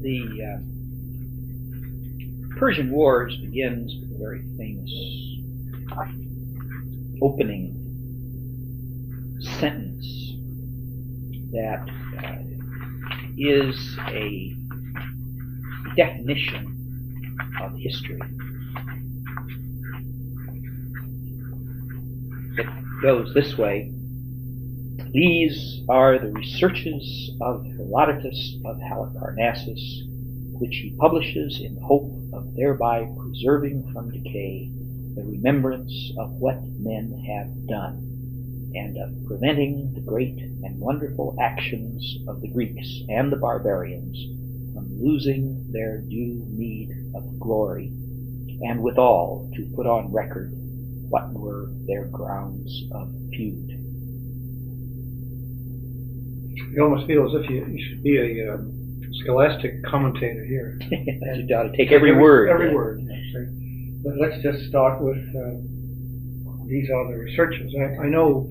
The Persian Wars begins with a very famous opening sentence that is a definition of history. It goes this way: these are the researches of Herodotus of Halicarnassus, which he publishes in the hope of thereby preserving from decay the remembrance of what men have done, and of preventing the great and wonderful actions of the Greeks and the barbarians from losing their due meed of glory, and withal to put on record what were their grounds of feud. You almost feel as if you should be a scholastic commentator here. You ought to take every word. Every word. But let's just start with these are the researches. I know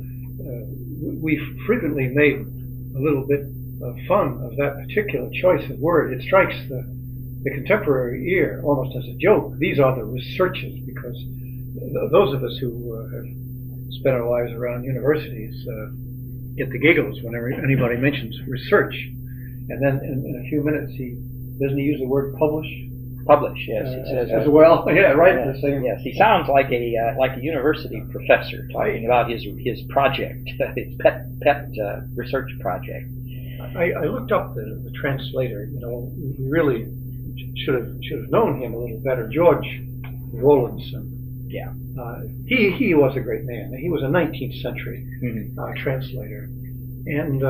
we've frequently made a little bit of fun of that particular choice of word. It strikes the contemporary ear almost as a joke. These are the researches, because those of us who have spent our lives around universities get the giggles whenever anybody mentions research. And then in a few minutes, doesn't he use the word publish? Publish, yes, he says as well. Yeah, right. Yes, the same. Yes, he sounds like a university professor talking about his project, his pet research project. I looked up the translator. You know, we really should have known him a little better. George Rowlandson. Yeah. He was a great man. He was a 19th century translator, and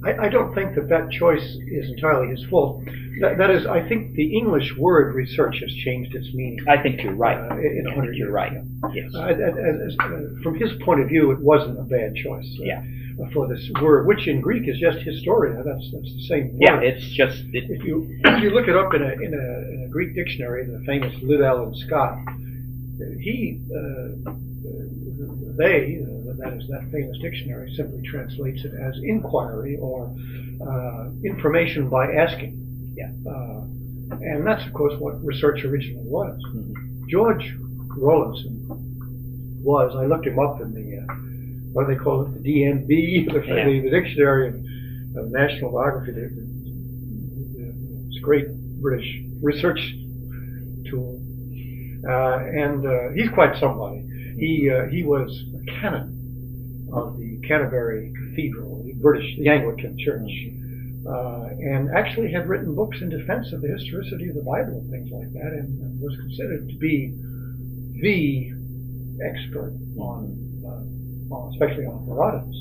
I don't think that choice is entirely his fault. That is, I think the English word research has changed its meaning. I think you're right. In 100 years. You're right. Yes. From his point of view, it wasn't a bad choice. For this word, which in Greek is just historia. That's the same word. Yeah, it's just if you look it up in a Greek dictionary, the famous Liddell and Scott, that famous dictionary simply translates it as inquiry or information by asking. Yeah. And that's, of course, what research originally was. Mm-hmm. George Rowlandson was, I looked him up in the, what do they call it, the DNB, the Dictionary of National Biography, this great British research tool. And he's quite somebody. He was a canon of the Canterbury Cathedral, the Anglican Church, and actually had written books in defense of the historicity of the Bible and things like that, and was considered to be the expert on especially on Herodotus.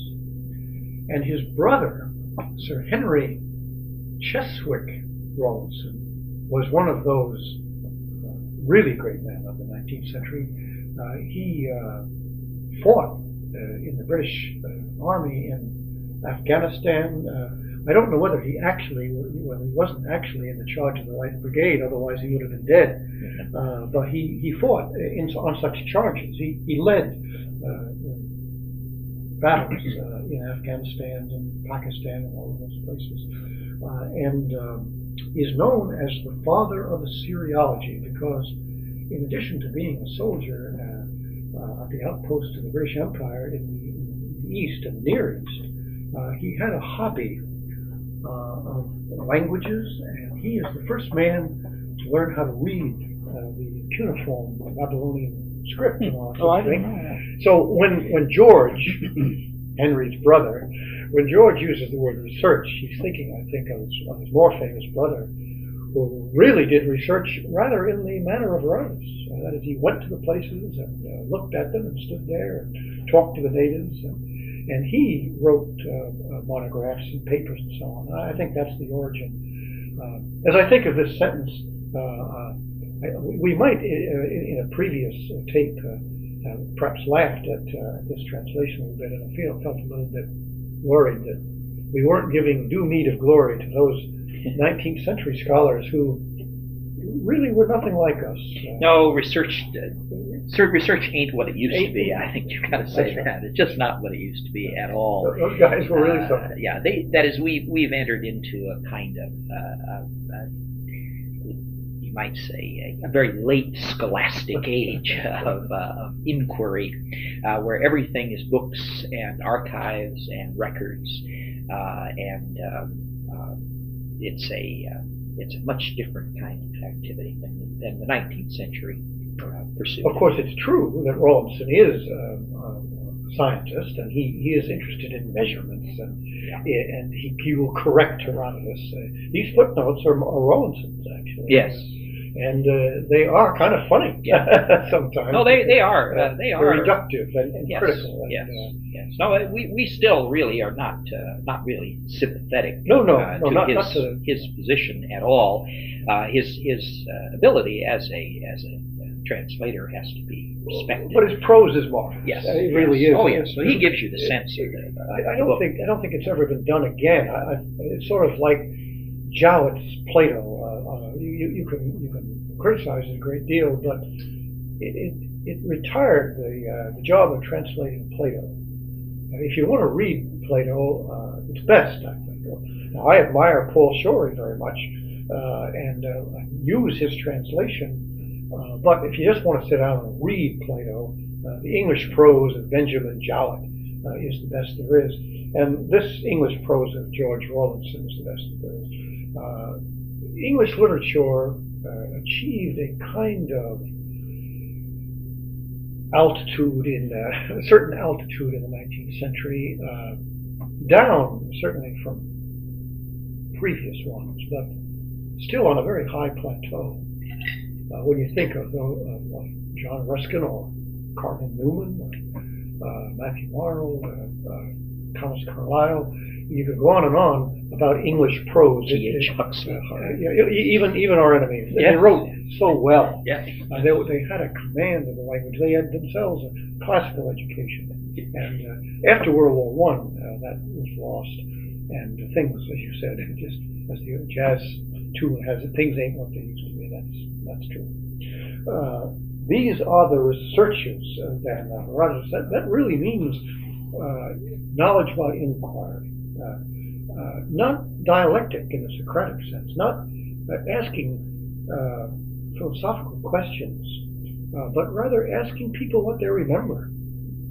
And his brother, Sir Henry Cheswick Rawlinson, was one of those really great men of the 19th century. He fought in the British Army in Afghanistan. I don't know whether he wasn't actually in the charge of the Light Brigade, otherwise he would have been dead. But he fought on such charges. He led battles in Afghanistan and Pakistan and all of those places, and is known as the father of Assyriology, because in addition to being a soldier at the outpost of the British Empire in the East and Near East, he had a hobby of languages, and he is the first man to learn how to read the cuneiform Babylonian script. I didn't know that. So when George, Henry's brother, when George uses the word research, he's thinking, I think, of his more famous brother, who really did research rather in the manner of Herodotus. That is, he went to the places and looked at them and stood there and talked to the natives, and he wrote monographs and papers and so on. I think that's the origin. As I think of this sentence, we might, in a previous tape, perhaps laughed at this translation a little bit, and I felt a little bit worried that we weren't giving due meed of glory to those 19th century scholars who really were nothing like us. No, research ain't what it used to be. I think you've got to say that. It's just not what it used to be at all. Those guys were really something. Yeah, that is, we've entered into a kind of, you might say, a very late scholastic age of inquiry, where everything is books and archives and records, and it's a much different kind of activity than the 19th century pursuit. Of course, it's true that Rawlinson is a scientist, and he is interested in measurements, and he will correct Herodotus. These footnotes are Rawlinson's, actually. Yes. And they are kind of funny sometimes. No, they are. They are reductive and critical. Yes. No, we still really are not really sympathetic. To his position at all. His ability as a translator has to be respected. But his prose is marvelous. Yes, it really is. Oh yes, so he gives you the sense of I don't think it's ever been done again. It's sort of like Jowett's Plato. You can criticize it a great deal, but it retired the job of translating Plato. If you want to read Plato, it's best, I think. Now, I admire Paul Shorey very much and use his translation. But if you just want to sit down and read Plato, the English prose of Benjamin Jowett is the best there is. And this English prose of George Rawlinson is the best there is. English literature achieved a kind of altitude a certain altitude in the 19th century, down certainly from previous ones, but still on a very high plateau. When you think of John Ruskin or Cardinal Newman, Matthew Arnold, Thomas Carlyle, you could go on and on about English prose. T.H. Huxley. Even our enemies. They wrote so well. Yeah. They had a command of the language. They had themselves a classical education. And after World War I, that was lost. And things, as you said, just as the jazz tune has it, things ain't what they used to be. That's true. These are the researches that Herodotus. That really means knowledge by inquiry. Not dialectic in a Socratic sense, not asking philosophical questions, but rather asking people what they remember.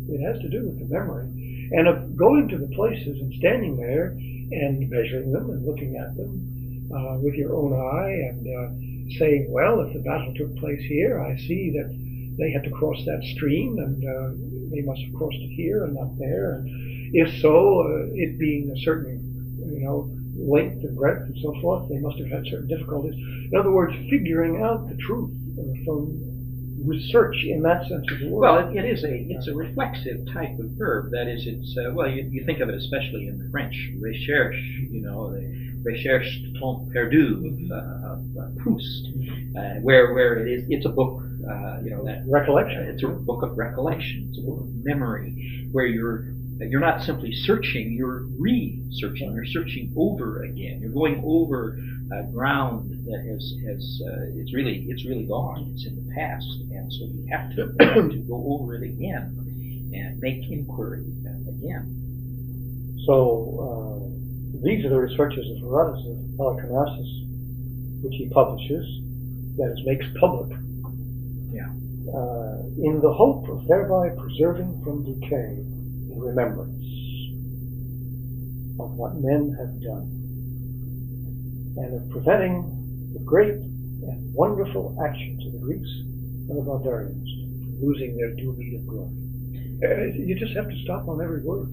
It has to do with the memory. And of going to the places and standing there and measuring them and looking at them with your own eye and saying, well, if the battle took place here, I see that they had to cross that stream and they must have crossed it here and not there. And if so, it being a certain length and breadth and so forth, they must have had certain difficulties. In other words, figuring out the truth from research in that sense of the word. Well, it's a reflexive type of verb. That is, it's you think of it especially in the French recherche, the recherche du temps perdu of Proust, where it's a book, that recollection. It's a book of recollection. It's a book of memory, where you're not simply searching, you're researching. You're searching over again. You're going over ground that it's really gone. It's in the past, and so you have to go over it again and make inquiry again. So these are the researches of Herodotus of Halicarnassus, which he publishes, that is, makes public. Yeah. In the hope of thereby preserving from decay the remembrance of what men have done, and of preventing the great and wonderful actions of the Greeks and the barbarians from losing their due meed of glory. You just have to stop on every word.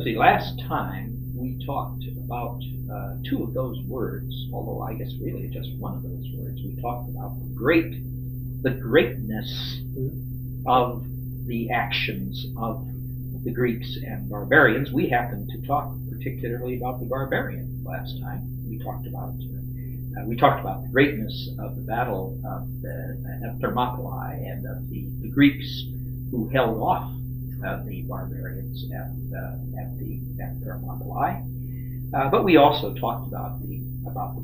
See, last time we talked about two of those words, although I guess really just one of those words. We talked about the greatness of the actions of the Greeks and barbarians. We happened to talk particularly about the barbarians last time. We talked about the greatness of the battle at Thermopylae and of the Greeks who held off the barbarians at Thermopylae. But we also talked about the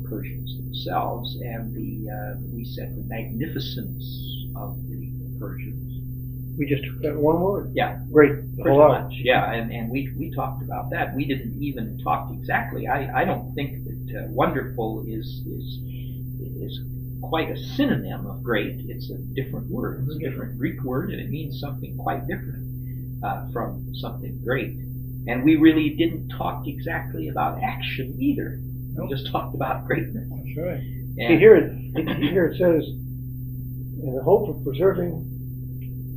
Persians themselves, and we said the magnificence of the Persians. We just took that one word. Yeah, Great. pretty much. Yeah, and we talked about that. We didn't even talk exactly. I don't think that wonderful is quite a synonym of great. It's a different word. It's a different Greek word, and it means something quite different from something great. And we really didn't talk exactly about action either. We just talked about greatness. That's right. And Here it says, in the hope of preserving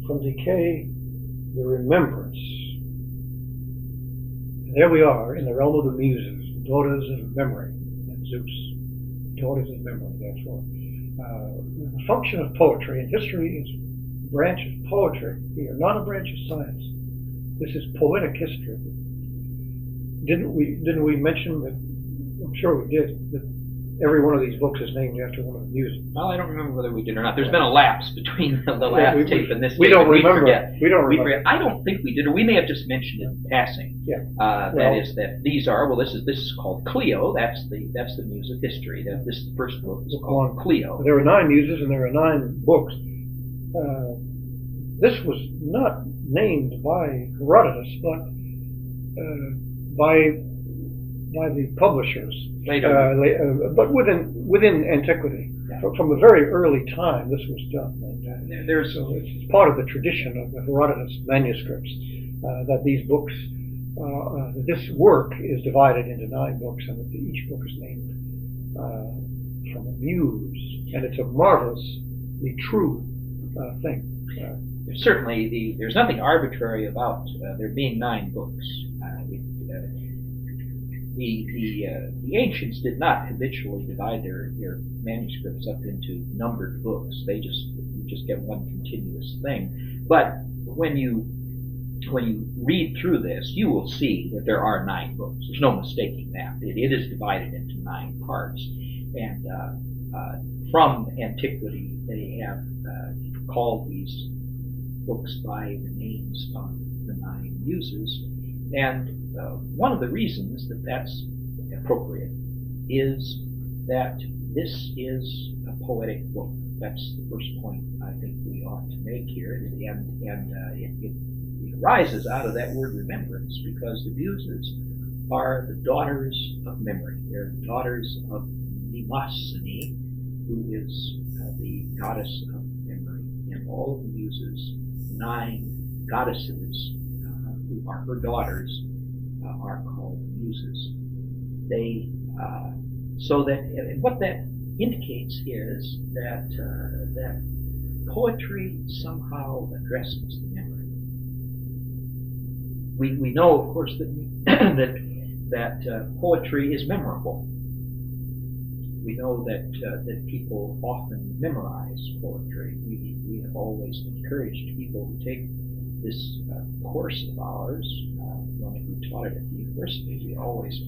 from decay the remembrance. And there we are in the realm of the Muses, the daughters of memory, and Zeus, daughters of memory, therefore. The function of poetry, and history is a branch of poetry here, not a branch of science. This is poetic history. Didn't we mention that? I'm sure we did. That every one of these books is named after one of the Muses. well, I don't remember whether we did or not. There's been a lapse between the last tape and this. We tape, don't and remember. Forget. We don't We remember. forget. I don't think we did, or we may have just mentioned it in passing. Yeah. That is that these are this is called Clio. That's the muse of history. This first book is called Clio. There are 9 muses and there are 9 books. This was not named by Herodotus, but by the publishers. Later. But within antiquity. Yeah. From a very early time, this was done. And, There's so it's part of the tradition of the Herodotus manuscripts that these books, this work is divided into 9 books, and that each book is named from a muse, and it's a marvelously true thing. certainly there's nothing arbitrary about there being 9 books. The ancients did not habitually divide their manuscripts up into numbered books. You just get one continuous thing. But when you read through this, you will see that there are 9 books. There's no mistaking that. It is divided into 9 parts. And from antiquity, they have called these books by the names of the 9 muses. And one of the reasons that that's appropriate is that this is a poetic book. That's the first point I think we ought to make here. And it arises out of that word remembrance, because the muses are the daughters of memory. They're the daughters of Mnemosyne, who is the goddess of memory. And all of the muses, 9 goddesses who are her daughters, are called muses. They so that what that indicates is that poetry somehow addresses the memory. We know, of course, that poetry is memorable. We know that people often memorize poetry. We have always encouraged people who take this course of ours. When we taught it at the university, we always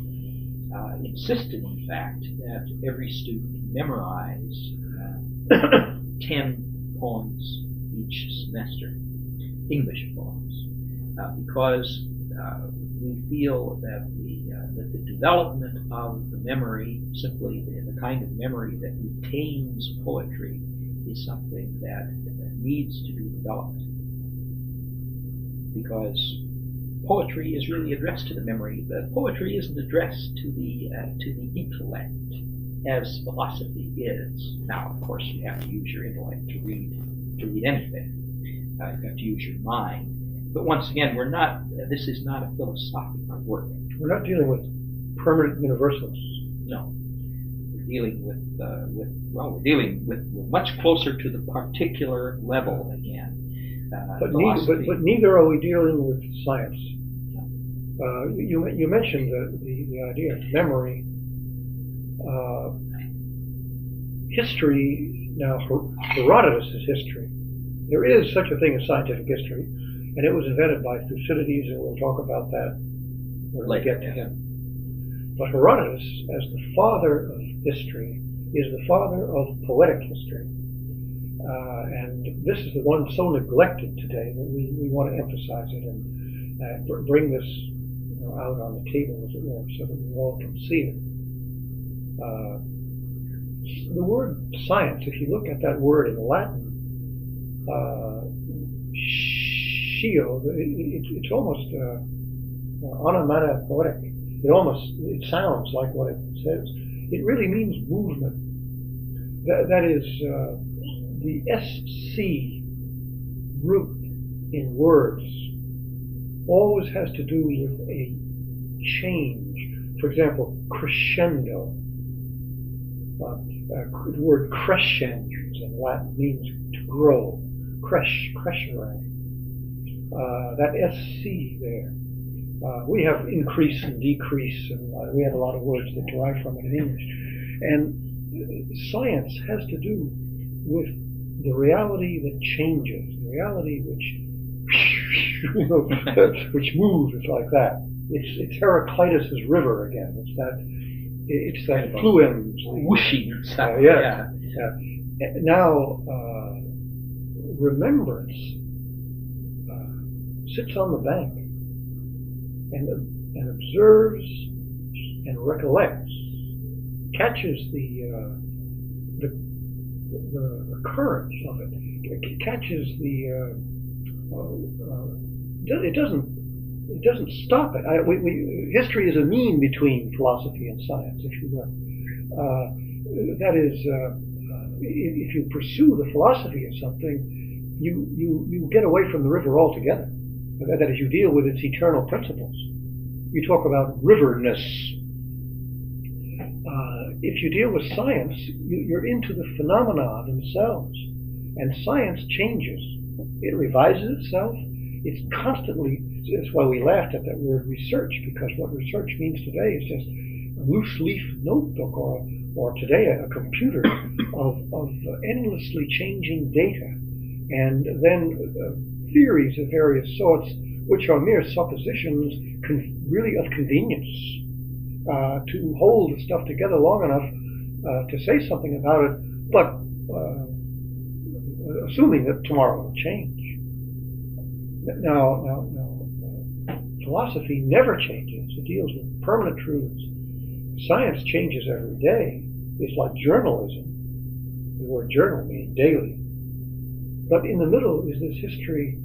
insisted, in fact, that every student memorize 10 poems each semester, English poems, because we feel that the development of the memory, simply the kind of memory that retains poetry, is something that needs to be developed. Because poetry is really addressed to the memory. The poetry isn't addressed to the intellect, as philosophy is. Now, of course, you have to use your intellect to read anything. You have to use your mind. But once again, this is not a philosophical work. We're not dealing with permanent universals. No. We're dealing we're much closer to the particular level again. But neither are we dealing with science. You mentioned the idea of memory. History, now Herodotus is history. There is such a thing as scientific history, and it was invented by Thucydides, and we'll talk about that when we get to him. But Herodotus, as the father of history, is the father of poetic history. And this is the one so neglected today that we want to emphasize it and bring this out on the table, as it were, so that we all can see it. The word science, if you look at that word in Latin, scio, it's almost onomatopoetic. It sounds like what it says. It really means movement. That is, the SC root in words always has to do with a change. For example, crescendo. The word crescens in Latin means to grow. Crescere. That SC there. We have increase and decrease, and we have a lot of words that derive from it in English. And science has to do with the reality that changes, the reality which moves like that. It's Heraclitus's river again. It's that fluens, whooshing stuff. Yeah. Now, remembrance sits on the bank and observes and recollects, catches the current of it. It catches it doesn't stop it. History is a mean between philosophy and science, if you will. That is, if you pursue the philosophy of something, you get away from the river altogether. That is, you deal with its eternal principles. You talk about riverness. If you deal with science, you're into the phenomena themselves. And science changes. It revises itself. It's constantly, that's why we laughed at that word research, because what research means today is just a loose leaf notebook or today a computer of endlessly changing data. And then theories of various sorts, which are mere suppositions really of convenience, to hold the stuff together long enough to say something about it, but assuming that tomorrow will change. Now, philosophy never changes. It deals with permanent truths. Science changes every day. It's like journalism. The word journal means daily. But in the middle is this history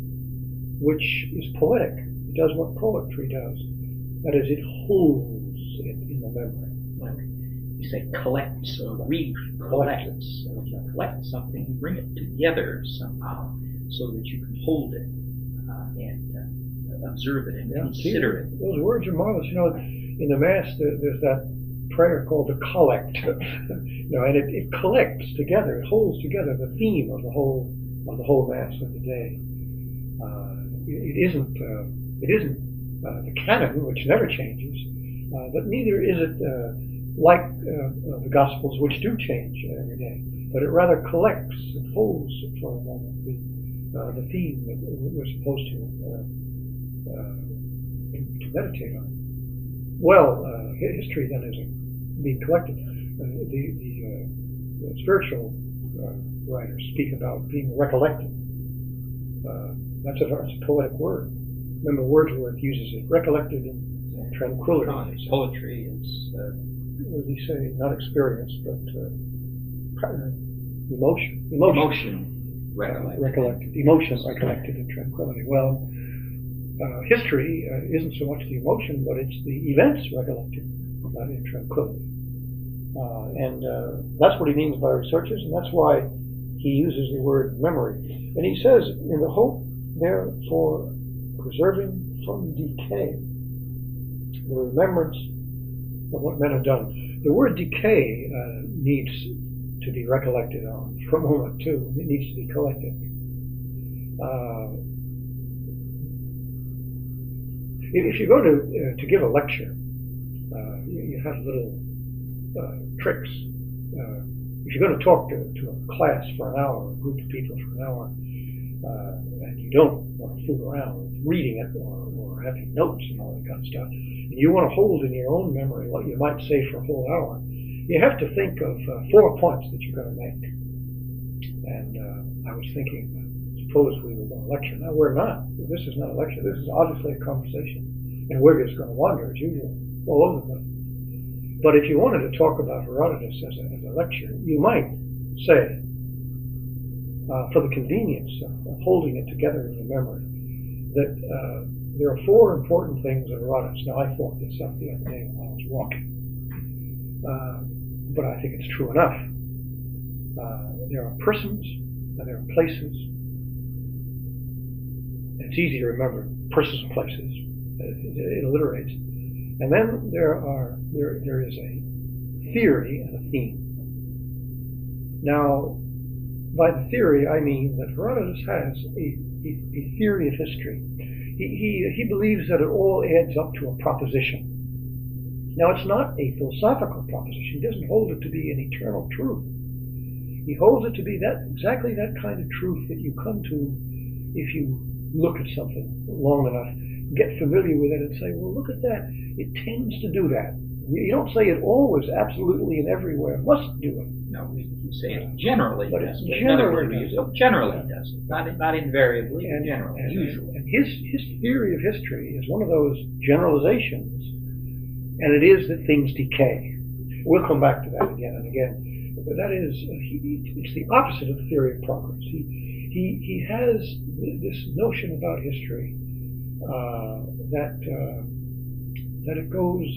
which is poetic. It does what poetry does. That is, it holds it in the memory. Like you say, collects or collects. So if you collect something, you bring it together somehow so that you can hold it and observe it and consider it. Those words are marvelous. In the Mass, there's that prayer called the collect. And it collects together. It holds together the theme of the whole Mass of the day. It isn't the canon, which never changes, but neither is it like the Gospels, which do change every day. But it rather collects. It holds for a moment the theme that we're supposed to meditate on. Well, history then is being collected. The spiritual writers speak about being recollected. That's a poetic word. Remember, Wordsworth uses it. Recollected in tranquility. Poetry is, what does he say? Not experience, but emotion. Recollected. Emotion recollected in tranquility. Well, history isn't so much the emotion, but it's the events recollected in tranquility. And that's what he means by researches, and that's why he uses the word memory. And he says, in the hope, therefore, preserving from decay the remembrance of what men have done. The word decay needs to be recollected on for a moment, too. It needs to be collected. If you go to give a lecture, you have little tricks. If you're going to talk to a class for an hour, a group of people for an hour, and you don't want to fool around with reading it or having notes and all that kind of stuff, and you want to hold in your own memory what you might say for a whole hour, you have to think of 4 points that you're going to make. And I was thinking, suppose we were going to lecture. Now, we're not. This is not a lecture. This is obviously a conversation. And we're just going to wander, as usual, all over the place. But if you wanted to talk about Herodotus as a lecture, you might say, for the convenience of holding it together in your memory, that there are four important things in Herodotus. Now, I thought this up the other day when I was walking, but I think it's true enough. There are persons and there are places. It's easy to remember persons and places. It alliterates. And then there is a theory and a theme. Now, by the theory, I mean that Herodotus has a theory of history. He believes that it all adds up to a proposition. Now, it's not a philosophical proposition. He doesn't hold it to be an eternal truth. He holds it to be exactly that kind of truth that you come to if you look at something long enough, get familiar with it, and say, well, look at that. It tends to do that. You don't say it always, absolutely, and everywhere must do it. No, you say it generally But does. it Another word generally we use, does. generally does. Not invariably, And, generally, and, usually. and his theory of history is one of those generalizations, and it is that things decay. We'll come back to that again and again. But that is, it's the opposite of the theory of progress. He has this notion about history that it goes,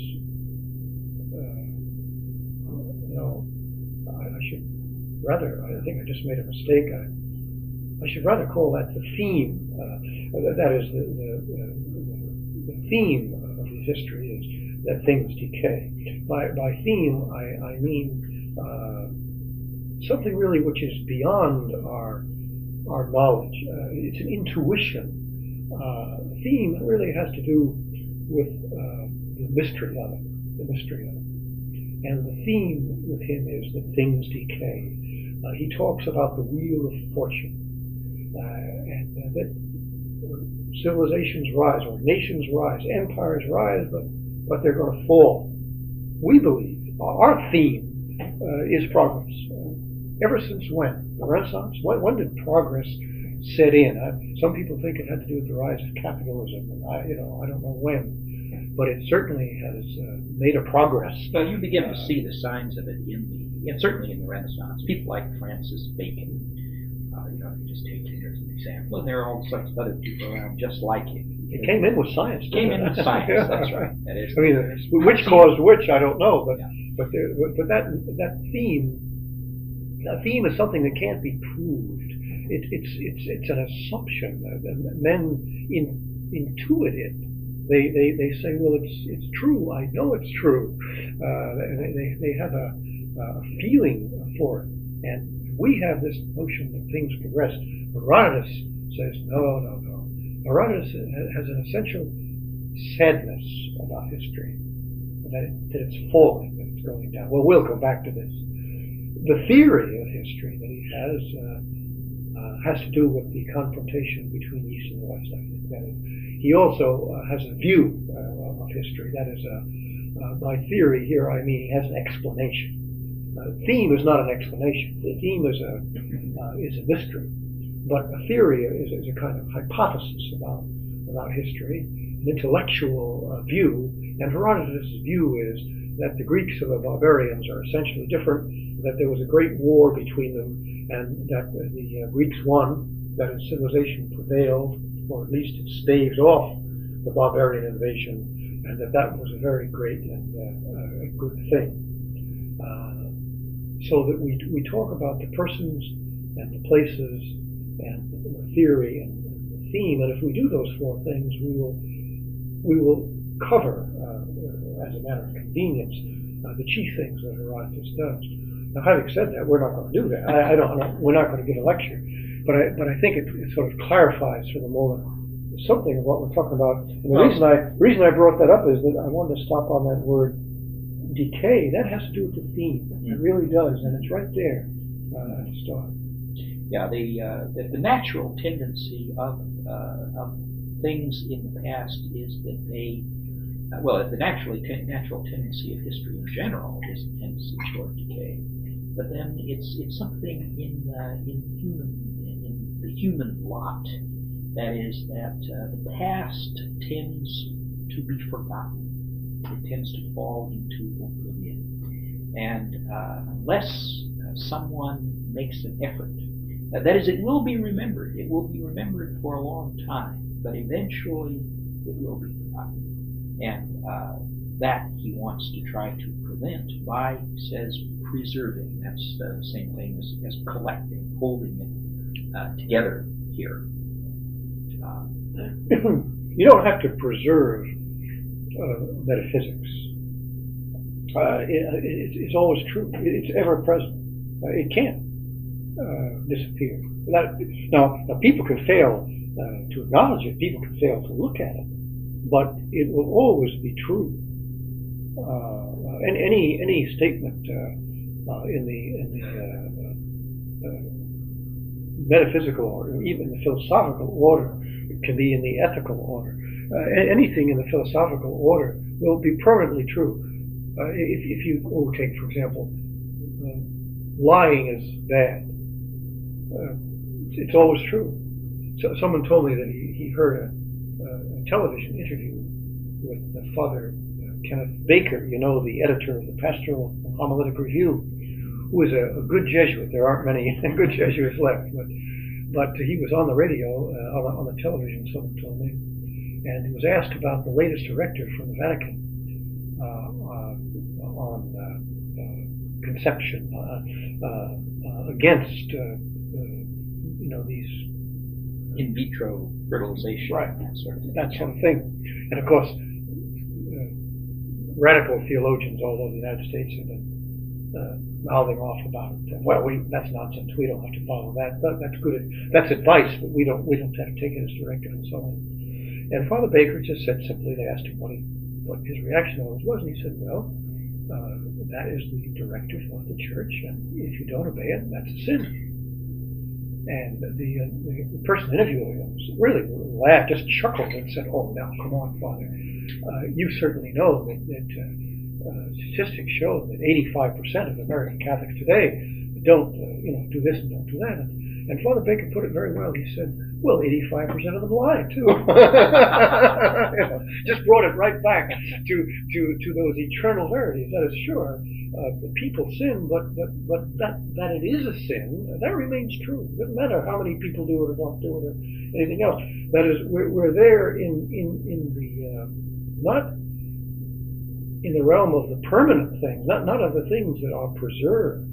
I think I just made a mistake. I should rather call that the theme. That is the theme of his history is that things decay. By theme, I mean something really which is beyond our knowledge. It's an intuition. Theme really has to do with the mystery of it. And the theme with him is that things decay. He talks about the wheel of fortune, and that civilizations rise, or nations rise, empires rise, but they're going to fall. We believe our theme is progress. Ever since when? The Renaissance? When did progress set in? Some people think it had to do with the rise of capitalism, and I don't know when, but it certainly has made a progress. Well, you begin to see the signs of it certainly in the Renaissance. People like Francis Bacon, just take him as an example, and there are all sorts of other people around just like him. It came in with science. That's right. That is. I mean, which caused which, I don't know, but that theme. A theme is something that can't be proved. It's an assumption. Men intuit it. They say, well, it's true. I know it's true. They have a feeling for it, and we have this notion that things progress. Herodotus says, no. Herodotus has an essential sadness about history, that it's falling, that it's going down. Well, we'll go back to this. The theory of history that he has to do with the confrontation between the East and the West, I think. That is, he also has a view of history. That is, by theory here, I mean he has an explanation. Theme is not an explanation. The theme is a mystery. But a theory is a kind of hypothesis about history, an intellectual view. And Herodotus' view is that the Greeks and the barbarians are essentially different, that there was a great war between them, and that the Greeks won, that civilization prevailed, or at least it staves off the barbarian invasion, and that was a very great and a good thing. So that we talk about the persons and the places and the theory and the theme, and if we do those four things, we will cover, as a matter of convenience, the chief things that Herodotus does. Now, having said that, we're not going to do that. We're not going to give a lecture, but I think it sort of clarifies for the moment something of what we're talking about. And the reason I brought that up is that I wanted to stop on that word decay. That has to do with the theme. It really does, and it's right there at the start. Yeah, the natural tendency of things in the past is that they, the natural tendency of history in general is a tendency toward decay. But then it's something in the human lot. That is, that the past tends to be forgotten. It tends to fall into oblivion. And unless someone makes an effort, that is, it will be remembered. It will be remembered for a long time, but eventually it will be forgotten. And that he wants to try to prevent by, he says, preserving. That's the same thing as collecting, holding it together here. You don't have to preserve metaphysics. It's always true. It's ever present. It can't disappear. Now, people can fail to acknowledge it. People can fail to look at it, but it will always be true. And any statement in the metaphysical order, even the philosophical order, can be in the ethical order. Anything in the philosophical order will be permanently true. If you take, for example, lying is bad. It's always true. So someone told me that he heard a television interview with Father Kenneth Baker, the editor of the Pastoral Homiletic Review, who is a good Jesuit. There aren't many good Jesuits left, but he was on the radio, on the television, someone told me, and he was asked about the latest directive from the Vatican on conception against these in vitro fertilization, right? That sort of thing. And of course, radical theologians all over the United States have been mouthing off about it. Well, that's nonsense. We don't have to follow that. That's good. That's advice, but we don't have to take it as directive and so on. And Father Baker just said simply, they asked him what his reaction always was, and he said, well, that is the directive of the church, and if you don't obey it, that's a sin. And the person interviewing him really laughed, just chuckled, and said, "Oh, now come on, Father. You certainly know that statistics show that 85% of American Catholics today don't, do this and don't do that." And Father Baker put it very well. He said, "Well, 85% of them lie too." Just brought it right back to those eternal verities. That is sure. People sin, but that it is a sin, that remains true. It doesn't matter how many people do it or don't do it or anything else. That is, we're there in the not in the realm of the permanent things, not of the things that are preserved,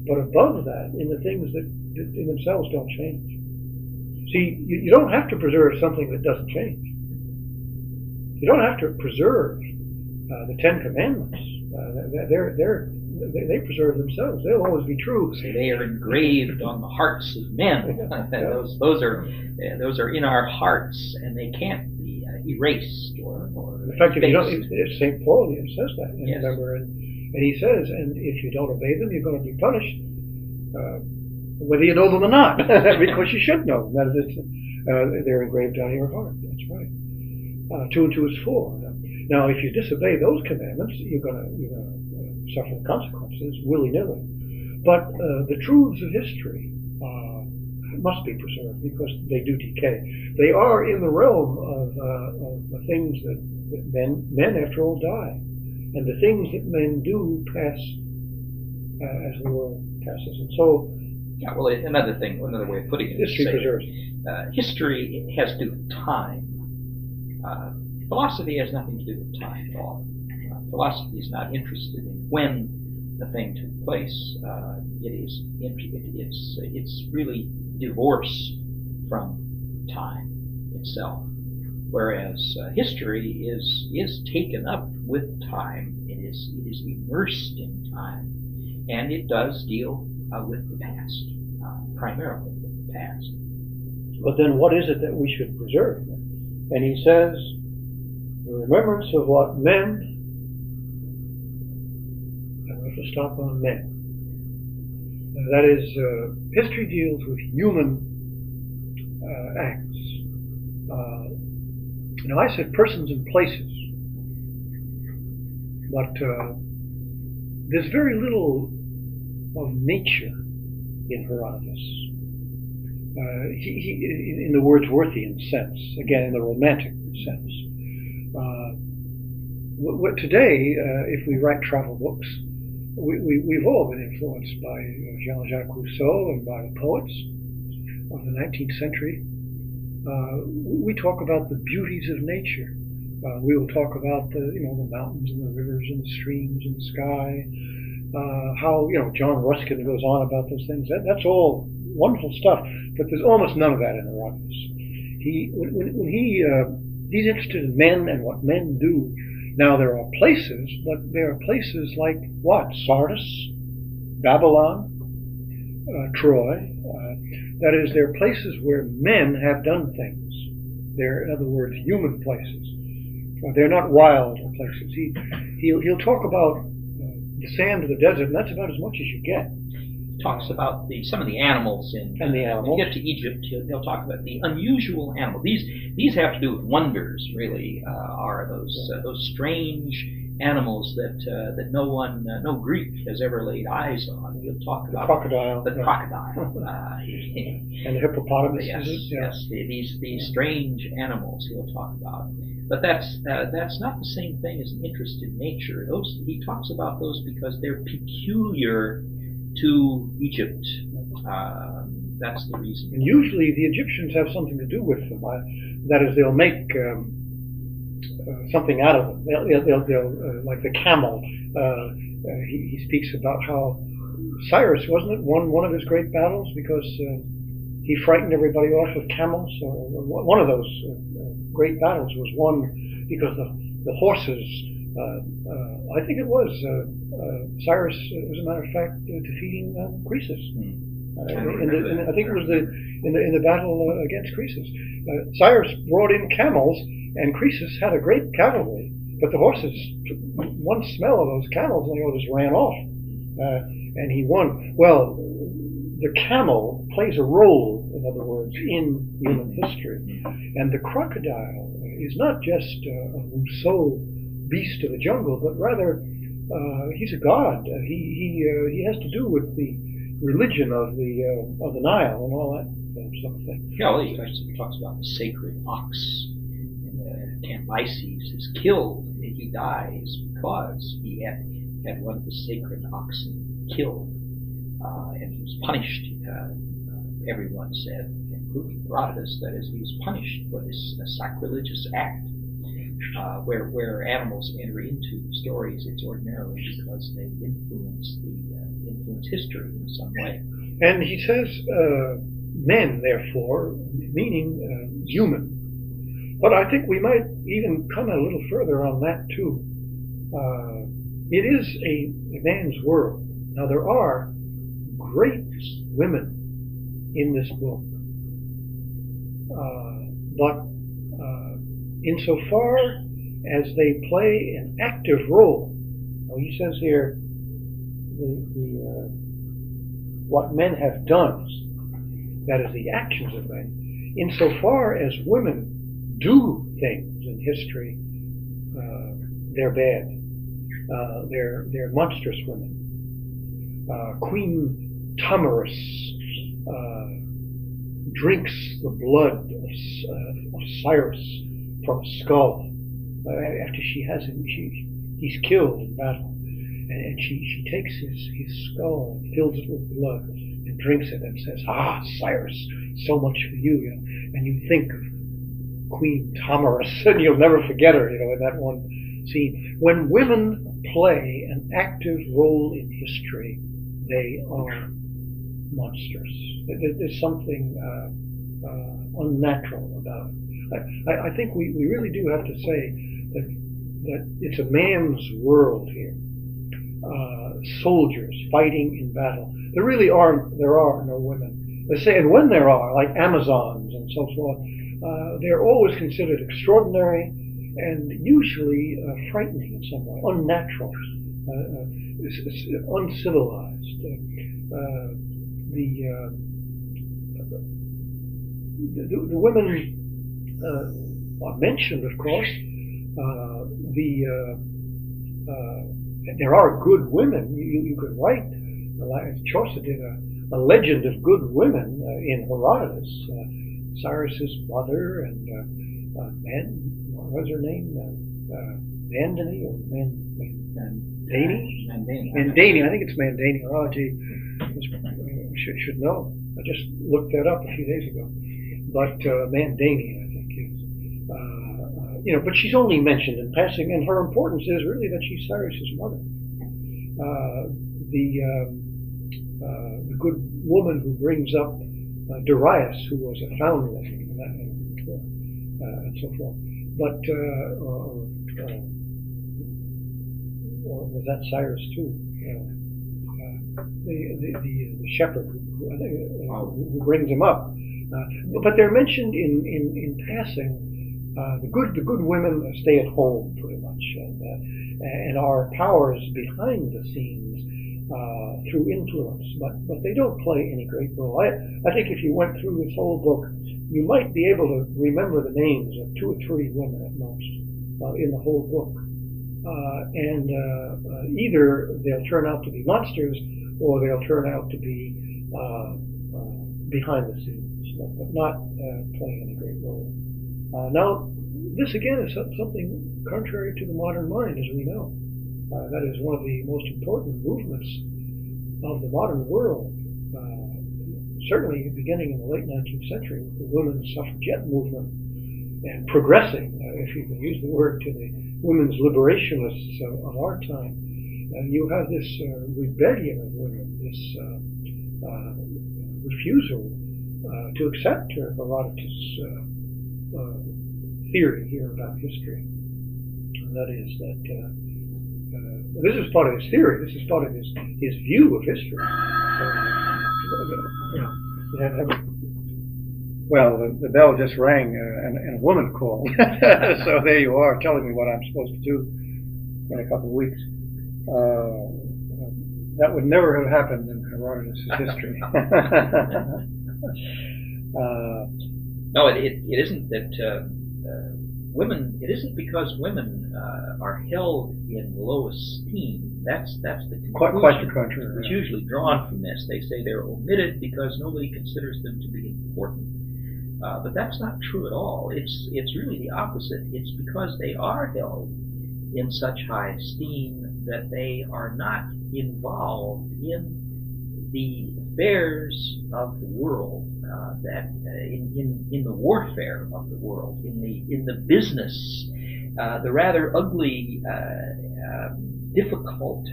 but above that, in the things that in themselves don't change. See, you don't have to preserve something that doesn't change. You don't have to preserve the Ten Commandments. They preserve themselves. They'll always be true. So they are engraved on the hearts of men. Those are in our hearts, and they can't be erased or in fact, if St. Paul says that, yes. Remember, and he says, and if you don't obey them, you're going to be punished, whether you know them or not, because you should know them. That is, they're engraved on your heart. That's right. 2 and 2 is 4. Now, if you disobey those commandments, you're going to suffer the consequences willy-nilly. But the truths of history must be preserved because they do decay. They are in the realm of the things that men after all die, and the things that men do pass as the world passes. And so, yeah. Well, another way of putting it, history preserves. History has to do with time. Philosophy has nothing to do with time at all. Philosophy is not interested in when the thing took place. It's really divorced from time itself, whereas history is taken up with time. It is immersed in time, and it does deal with the past, primarily with the past. But then, what is it that we should preserve? And he says, the remembrance of what men. I have to stop on men. That is, history deals with human acts. Now, I said persons and places, but there's very little of nature in Herodotus. He in the Wordsworthian sense, again in the romantic sense. Today, if we write travel books, we've all been influenced by Jean-Jacques Rousseau and by the poets of the 19th century. We talk about the beauties of nature. We will talk about the mountains and the rivers and the streams and the sky. How John Ruskin goes on about those things. That's all wonderful stuff. But there's almost none of that in Herodotus. He's interested in men and what men do. Now there are places, but there are places like what? Sardis, Babylon, Troy. That is, they're places where men have done things. They're, in other words, human places. They're not wild places. He'll talk about the sand of the desert, and that's about as much as you get. Talks about some of the animals and the animals. When you get to Egypt, he'll talk about the unusual animals. These have to do with wonders, really. Are those strange animals that no Greek has ever laid eyes on. He'll talk about crocodile, the crocodile, and the hippopotamus. Yes. These strange animals he'll talk about. But that's not the same thing as an interest in nature. He talks about those because they're peculiar to Egypt. That's the reason. And usually the Egyptians have something to do with them. That is, they'll make something out of them. They'll like the camel. He speaks about how Cyrus, wasn't it, won one of his great battles because he frightened everybody off with camels. One of those great battles was won because the horses. I think it was Cyrus, as a matter of fact, defeating Croesus. I think it was in the battle against Croesus. Cyrus brought in camels, and Croesus had a great cavalry, but the horses, one smell of those camels, and they all just ran off, and he won. Well, the camel plays a role, in other words, in human history, and the crocodile is not just a Rousseau beast of the jungle, but rather he's a god. He has to do with the religion of the Nile and all that sort of thing. Yeah, well, he talks about the sacred ox. Cambyses is killed. He dies because he had one of the sacred oxen killed, and he was punished. Everyone said, including Herodotus, that is, he was punished for this sacrilegious act. Where animals enter into stories, it's ordinarily because they influence history in some way. And he says men, therefore, meaning human. But I think we might even come a little further on that too. It is a man's world. Now there are great women in this book, but insofar as they play an active role. Now he says here, what men have done, that is the actions of men. Insofar as women do things in history, they're bad. They're monstrous women. Queen Tomyris drinks the blood of Cyrus from a skull. After she has him, he's killed in battle, and she takes his skull and fills it with blood and drinks it and says, "Ah, Cyrus, so much for you." And you think of Queen Tomyris, and you'll never forget her. In that one scene. When women play an active role in history, they are monsters. There's something unnatural about it. I think we really do have to say that it's a man's world here. Soldiers fighting in battle. There are no women. They say, and when there are, like Amazons and so forth, they're always considered extraordinary and usually frightening in some way, unnatural, uncivilized. The women are mentioned, of course. There are good women. You could write, as Chaucer did, a legend of good women in Herodotus. Cyrus's mother and what's her name? Mandany or Mandany? Mandany. I think it's Mandany. Oh, gee, should know. I just looked that up a few days ago. But Mandany, I think, is. But she's only mentioned in passing, and her importance is really that she's Cyrus's mother. The good woman who brings up Darius, who was a foundling, and so forth. But or was that Cyrus too? The shepherd who brings him up. But they're mentioned in passing. The good women stay at home pretty much, and are powers behind the scenes through influence, but they don't play any great role. I think if you went through this whole book, you might be able to remember the names of 2 or 3 women at most in the whole book, and either they'll turn out to be monsters or they'll turn out to be behind the scenes, but not playing any great role. Now, this again is something contrary to the modern mind, as we know. That is one of the most important movements of the modern world, certainly beginning in the late 19th century with the women's suffragette movement and progressing, if you can use the word, to the women's liberationists of our time. You have this rebellion of women, this refusal to accept Herodotus' theory here about history. And that is that this is part of his theory. This is part of his view of history. Well, the bell just rang, and a woman called. So there you are, telling me what I'm supposed to do in a couple of weeks. That would never have happened in Herodotus' history. No, it isn't that women. It isn't because women are held in low esteem. That's the conclusion. Quite the contrary. It's usually drawn from this. They say they're omitted because nobody considers them to be important. But that's not true at all. It's really the opposite. It's because they are held in such high esteem that they are not involved in the affairs of the world, in the warfare of the world, in the business, the rather ugly, difficult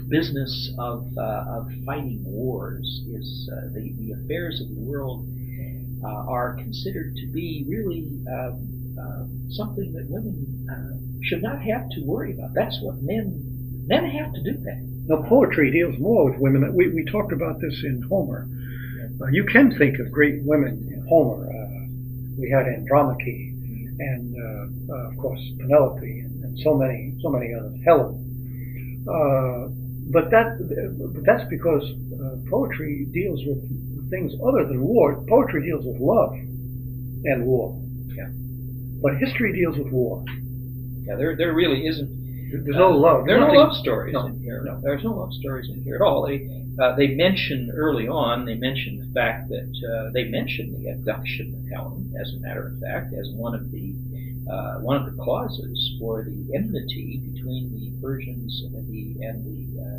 business of fighting wars. Is the affairs of the world are considered to be really something that women should not have to worry about. That's what men have to do that. Now, poetry deals more with women. We talked about this in Homer. You can think of great women in Homer. We had Andromache, and of course Penelope, and so many others. Helen. But that's because poetry deals with things other than war. Poetry deals with love and war. Yeah. But history deals with war. Yeah, there really isn't. There's no love. There are no love stories in here. No. There's no love stories in here at all. They mention early on. They mention the fact that they mention the abduction of Helen, as a matter of fact, as one of the clauses for the enmity between the Persians and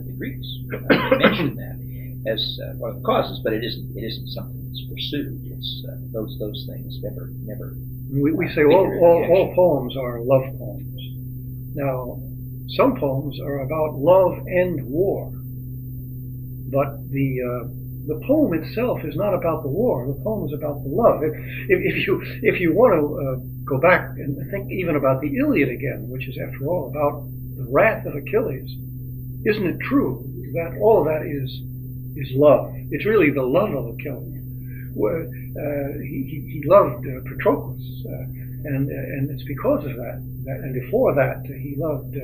the Greeks. They mention that as one of the causes, but it isn't something that's pursued. It's those things never. We say all poems are love poems. Now, some poems are about love and war, but the poem itself is not about the war. The poem is about the love. If you want to go back and think even about the Iliad again, which is after all about the wrath of Achilles, isn't it true that all of that is love? It's really the love of Achilles. He loved Patroclus, and it's because of that. And before that, he loved.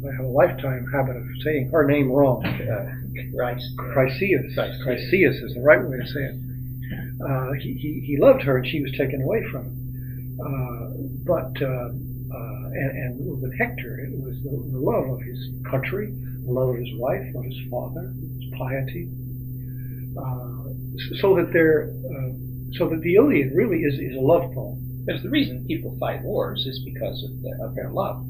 I have a lifetime habit of saying her name wrong. Chryseis. Chryseis is the right way to say it. He loved her, and she was taken away from him. And with Hector, it was the love of his country, the love of his wife, of his father, his piety, so that they're So that the Iliad really is a love poem. Because the reason people fight wars is because of their love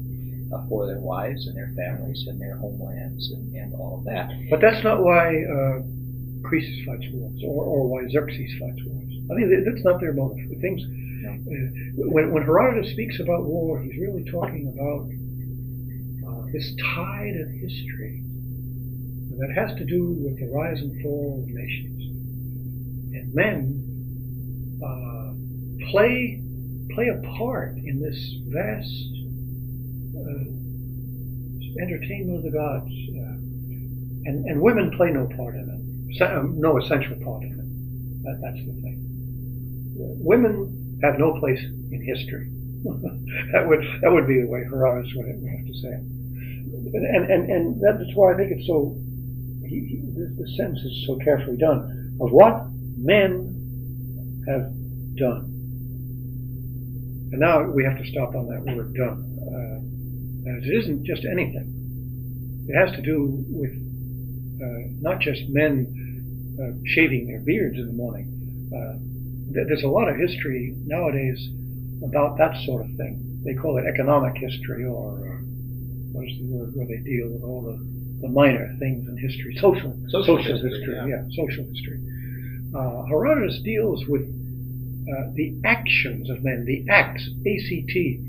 for their wives and their families and their homelands and all of that. But that's not why Croesus fights wars or why Xerxes fights wars. I think that's not their motive. Things. When Herodotus speaks about war, he's really talking about this tide of history that has to do with the rise and fall of nations. And men play a part in this vast entertainment of the gods. And women play no part in it, no essential part in it. That's the thing. Women have no place in history. that would be the way Herodotus would have to say it. And that's why I think it's so. The sentence is so carefully done of what men have done. And now we have to stop on that word "done." And it isn't just anything. It has to do with not just men shaving their beards in the morning. There's a lot of history nowadays about that sort of thing. They call it economic history, or what is the word where they deal with all the minor things in history? Social history. Yeah, social history. Herodotus deals with the actions of men, the acts, A-C-T.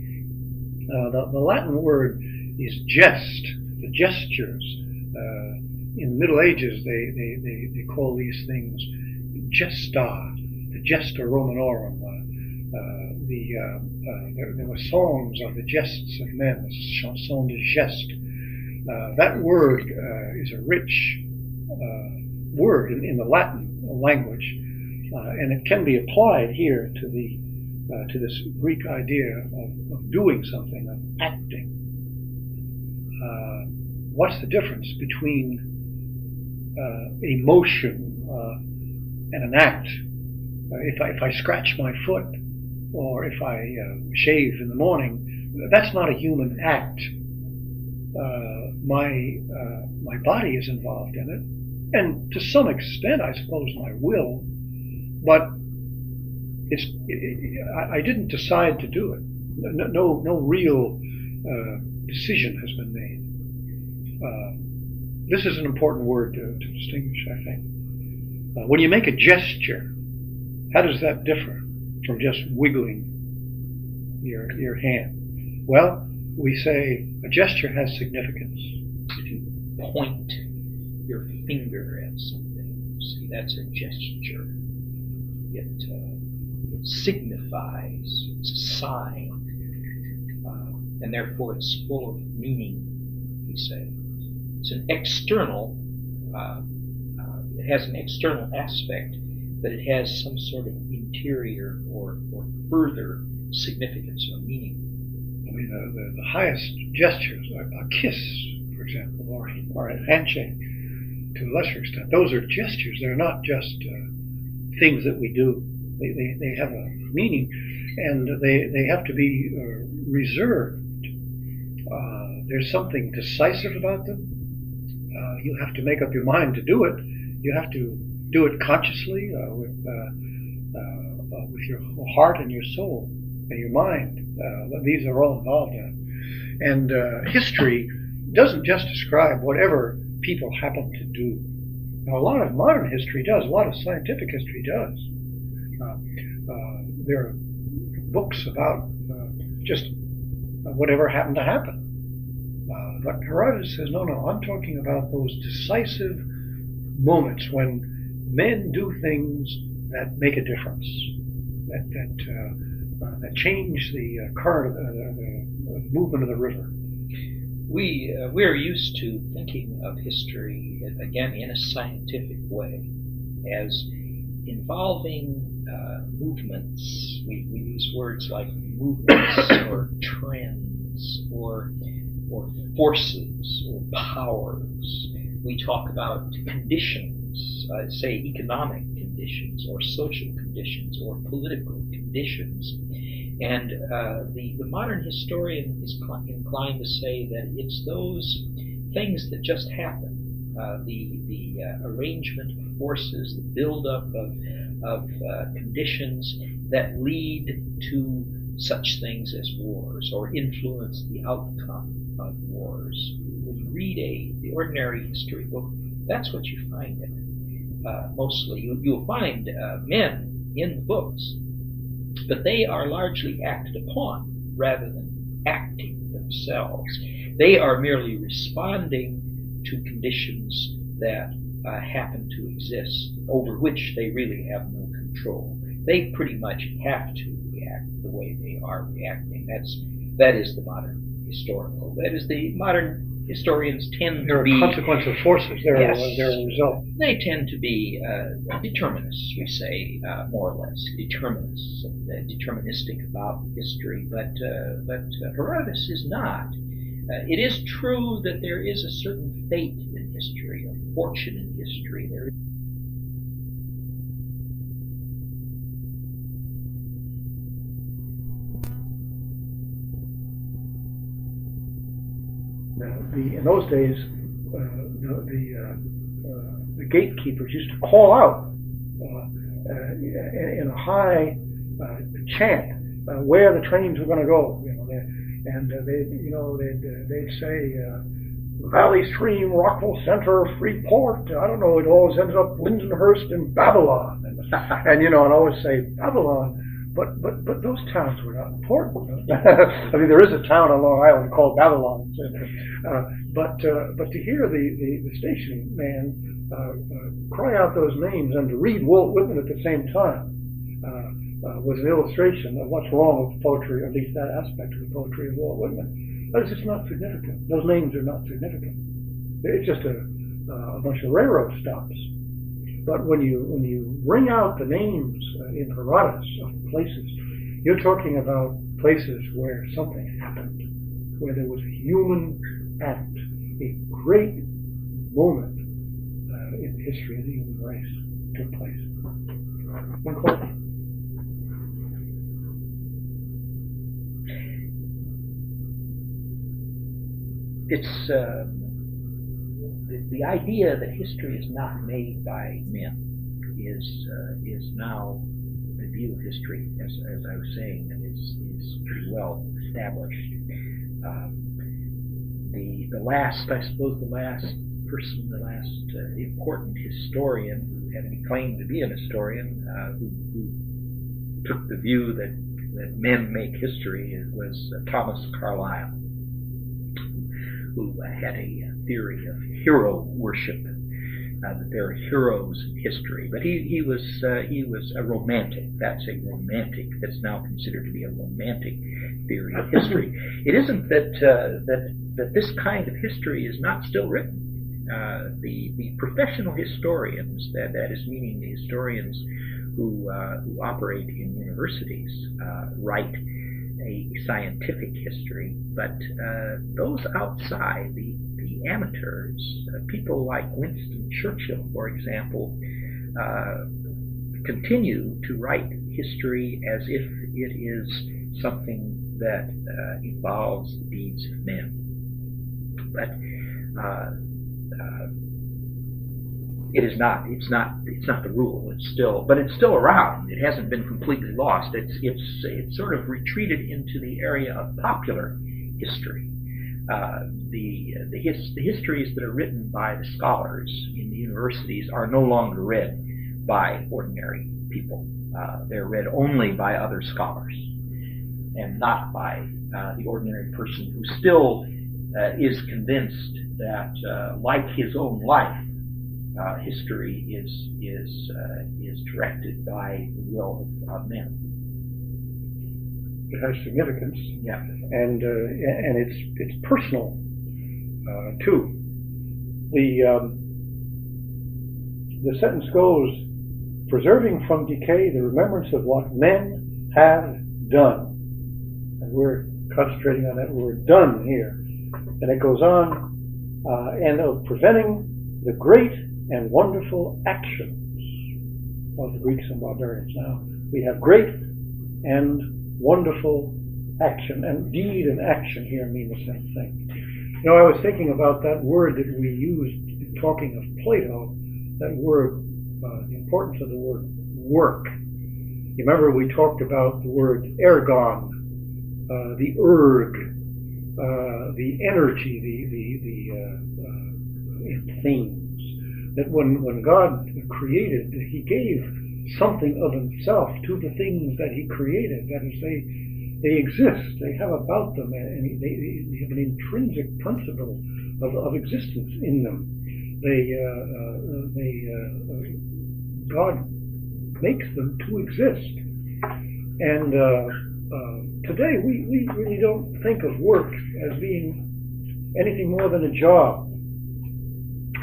The Latin word is jest, the gestures. In the Middle Ages, they call these things gesta, the gesta Romanorum. There were songs of the jests of men, the chanson de geste. That word is a rich word in the Latin language, and it can be applied here to this Greek idea of doing something, of acting. What's the difference between a motion and an act? If I scratch my foot, or if I shave in the morning, that's not a human act. My body is involved in it, and to some extent, I suppose, my will. But I didn't decide to do it. No real decision has been made. This is an important word to distinguish, I think. When you make a gesture, how does that differ from just wiggling your hand? Well, we say a gesture has significance. If you point your finger at something, see, that's a gesture. It signifies, it's a sign, and therefore it's full of meaning, we say. It's an external, it has an external aspect, but it has some sort of interior or further significance or meaning. I mean, the highest gestures, a kiss, for example, or a handshake, to a lesser extent, those are gestures. They're not just things that we do. They have a meaning, and they have to be reserved. There's something decisive about them. You have to make up your mind to do it. You have to do it consciously with your heart and your soul and your mind. These are all involved in it. And history doesn't just describe whatever people happen to do. Now, a lot of modern history does. A lot of scientific history does. There are books about just whatever happened to happen. But Herodotus says, no, I'm talking about those decisive moments when men do things that make a difference, that change the current, the movement of the river. We are used to thinking of history, again, in a scientific way, as involving movements. We use words like movements or trends or forces or powers. We talk about conditions, say economic conditions or social conditions or political conditions. And the modern historian is inclined to say that it's those things that just happen, the arrangement of forces, the buildup of conditions that lead to such things as wars or influence the outcome of wars. When you read the ordinary history book, that's what you find in it. Mostly, you'll find men in the books, but they are largely acted upon rather than acting themselves. They are merely responding to conditions that happen to exist, over which they really have no control. They pretty much have to react the way they are reacting. That is the modern historical. That is the modern historians tend to be. There are consequence of forces. They're a result. They tend to be determinists, we say, more or less determinists, deterministic about history. But Herodotus is not. It is true that there is a certain fate in history, or fortune in history. In those days, the gatekeepers used to call out in a high chant where the trains were going to go. They'd say Valley Stream, Rockville Center, Freeport. I don't know. It always ended up Lindenhurst and Babylon, and always say Babylon. But those towns were not important. I mean, there is a town on Long Island called Babylon. But to hear the station man cry out those names and to read Walt Whitman at the same time was an illustration of what's wrong with poetry, or at least that aspect of the poetry of Walt Whitman. That is just not significant. Those names are not significant. It's just a bunch of railroad stops. But when you bring out the names in Herodotus of places, you're talking about places where something happened, where there was a human act, a great moment in the history of the human race took place. One question. It's the idea that history is not made by men is now the view of history, as I was saying, and is pretty well established. The last person, the last important historian who had any claim to be an historian, who took the view that men make history, was Thomas Carlyle, who had a theory of hero worship, that there are heroes in history. But he was a romantic. That's a romantic. That's now considered to be a romantic theory of history. It isn't that this kind of history is not still written. The professional historians, that is meaning the historians who operate in universities, write a scientific history, but those outside, the amateurs, people like Winston Churchill, for example, continue to write history as if it is something that involves the deeds of men. But it is not. It's not the rule. It's still around. It hasn't been completely lost. It's sort of retreated into the area of popular history. The histories that are written by the scholars in the universities are no longer read by ordinary people. They're read only by other scholars, and not by the ordinary person who still is convinced that, like his own life, history is directed by the will of men. It has significance, yeah, and it's personal too. The sentence goes, preserving from decay the remembrance of what men have done, and we're concentrating on that word "done" here. And it goes on, and of preventing the great and wonderful actions of the Greeks and barbarians. Now, we have great and wonderful action, and deed and action here mean the same thing. I was thinking about that word that we used in talking of Plato, that word, the importance of the word work. You remember we talked about the word ergon, the erg, the energy, in things. That when God created, He gave something of Himself to the things that He created. That is, they exist. They have about them, and they have an intrinsic principle of existence in them. God makes them to exist. And today we really don't think of work as being anything more than a job.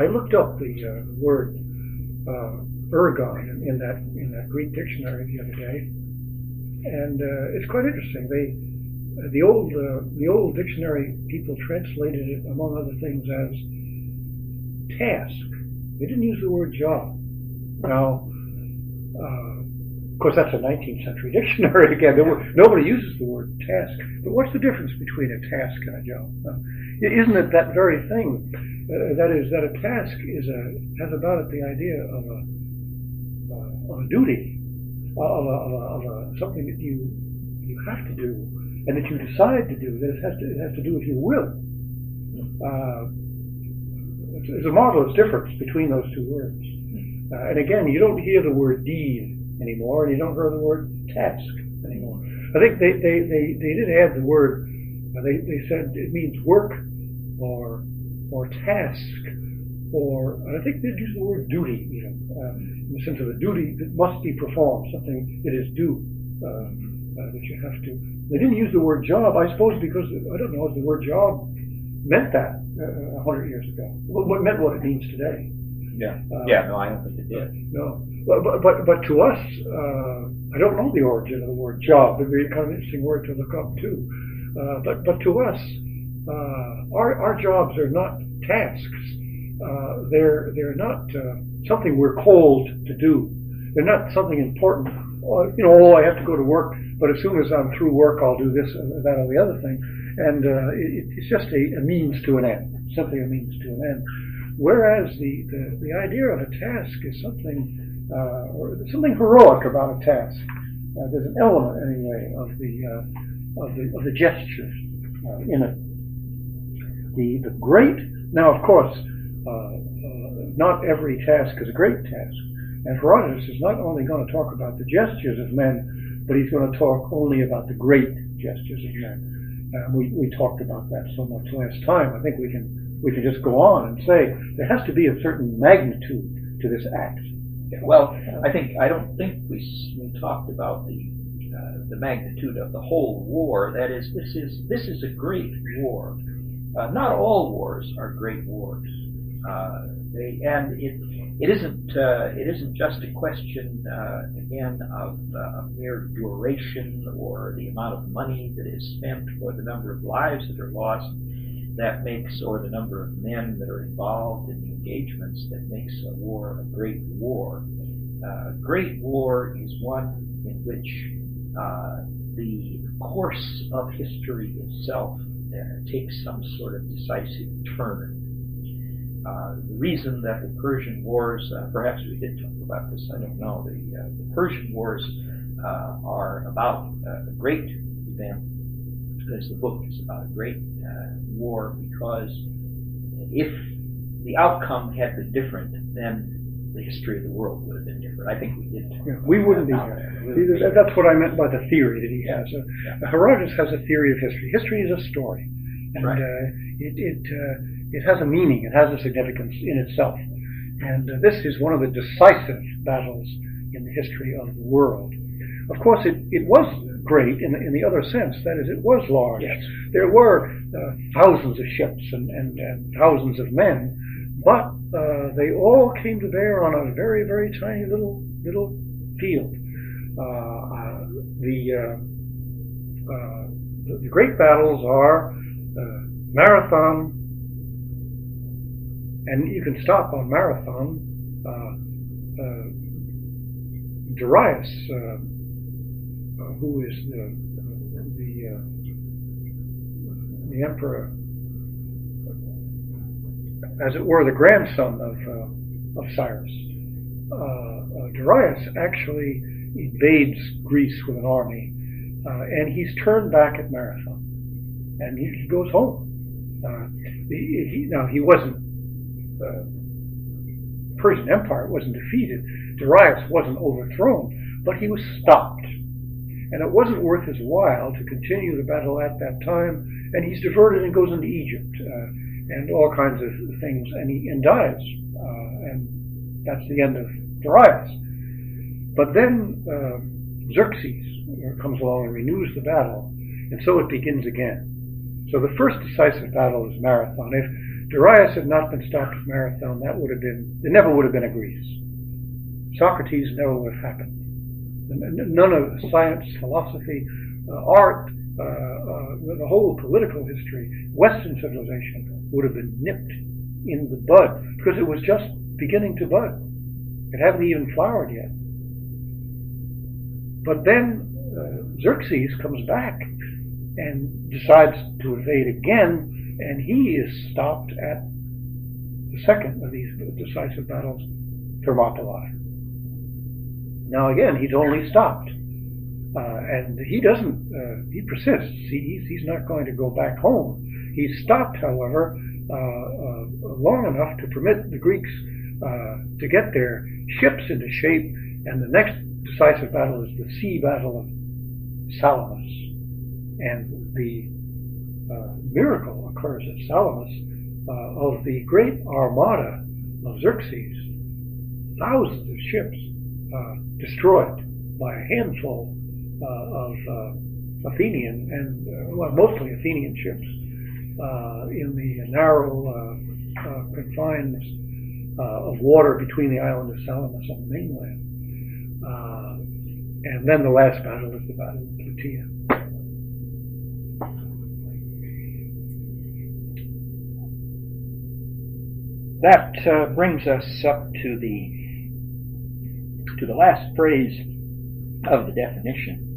I looked up the word ergon in that Greek dictionary the other day, and it's quite interesting. The old dictionary people translated it, among other things, as task. They didn't use the word job. Now, of course, that's a 19th century dictionary again. Nobody uses the word task. But what's the difference between a task and a job? Isn't it that very thing? That is, that a task has about it the idea of a duty, of something that you have to do, and that you decide to do. That it has to do with your will. There's a marvelous difference between those two words. And again, you don't hear the word deed anymore, and you don't hear the word task anymore. I think they did add the word. They said it means work or task, or I think they'd use the word duty, in the sense of a duty that must be performed, something that is due, that you have to. They didn't use the word job, I suppose, because I don't know if the word job meant that 100 years ago. What meant what it means today. No, I don't think it did. No, but to us, I don't know the origin of the word job. It'd be a kind of interesting word to look up too. But to us, our jobs are not tasks. They're not something we're called to do. They're not something important. I have to go to work, but as soon as I'm through work, I'll do this, that, or the other thing. And it's just a means to an end. Simply a means to an end. Whereas the idea of a task is something, or something heroic about a task. There's an element, anyway, of the gesture in it. The great. Now, of course, not every task is a great task. And Herodotus is not only going to talk about the gestures of men, but he's going to talk only about the great gestures of men. We talked about that so much last time. I think we can just go on and say there has to be a certain magnitude to this act. Well, I don't think we talked about the magnitude of the whole war. That is, this is a great war. Not all wars are great wars. It isn't just a question again of mere duration or the amount of money that is spent or the number of lives that are lost that makes, or the number of men that are involved in the engagements that makes a war a great war. A great war is one in which the course of history itself takes some sort of decisive turn. The reason that the Persian Wars, perhaps we did talk about this, I don't know, the Persian Wars are about a great event, because the book is about a great war, because if the outcome had been different, then the history of the world would have been different. I think we did talk about we wouldn't be here. That's what I meant by the theory that he has. Herodotus has a theory of history. History is a story. And right. It has a meaning, it has a significance in itself. And this is one of the decisive battles in the history of the world. Of course, it was great in the other sense, that is, it was large. Yes. There were thousands of ships and thousands of men, but they all came to bear on a very, very tiny little field. The great battles are Marathon, and you can stop on Marathon. Darius, who is the emperor, as it were, the grandson of Cyrus, Darius actually invades Greece with an army, and he's turned back at Marathon, and he goes home. He wasn't. Persian Empire wasn't defeated. Darius wasn't overthrown, but he was stopped. And it wasn't worth his while to continue the battle at that time, and he's diverted and goes into Egypt and all kinds of things, and dies. And that's the end of Darius. But then Xerxes comes along and renews the battle, and so it begins again. So the first decisive battle is Marathon. If Darius had not been stopped at Marathon, there never would have been a Greece. Socrates never would have happened. None of science, philosophy, art, the whole political history, Western civilization would have been nipped in the bud because it was just beginning to bud. It hadn't even flowered yet. But then Xerxes comes back and decides to invade again, and he is stopped at the second of these decisive battles, Thermopylae. Now again, he's only stopped, and he doesn't. He persists. He's not going to go back home. He's stopped, however, long enough to permit the Greeks to get their ships into shape. And the next decisive battle is the sea battle of Salamis, and the miracle occurs at Salamis of the great armada of Xerxes, thousands of ships destroyed by a handful of Athenian and mostly Athenian ships in the narrow confines of water between the island of Salamis and the mainland. And then the last battle is the Battle of Plataea. That brings us up to the last phrase of the definition.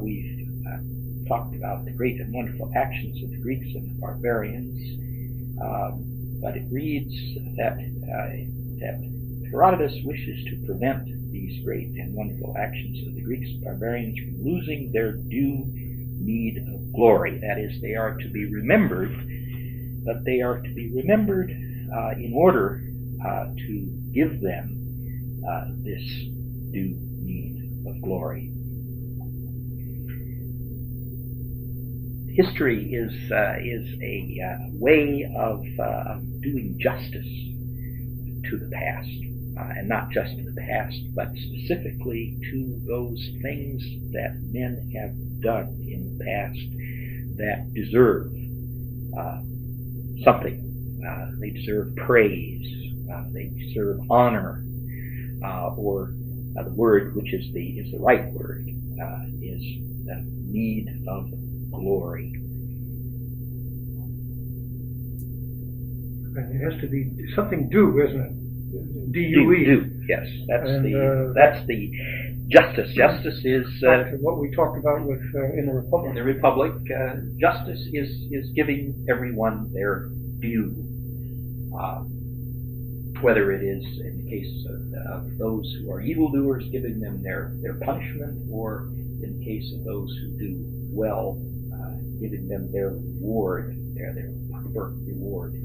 We've talked about the great and wonderful actions of the Greeks and the barbarians, but it reads that Herodotus wishes to prevent these great and wonderful actions of the Greeks and barbarians from losing their due meed of glory. That is, they are to be remembered, but they are to be remembered in order to give them this due meed of glory. History is a way of doing justice to the past, and not just to the past, but specifically to those things that men have done in the past that deserve something. They deserve praise. They deserve honor, or the word, which is the right word, is the meed of glory. And it has to be something due, isn't it? D-U-E. Due. Yes, that's the justice. Justice is what we talked about with in the Republic. In the Republic, justice is giving everyone their due. Whether it is in the case of those who are evildoers, giving them their punishment, or in the case of those who do well, giving them their reward, their proper reward.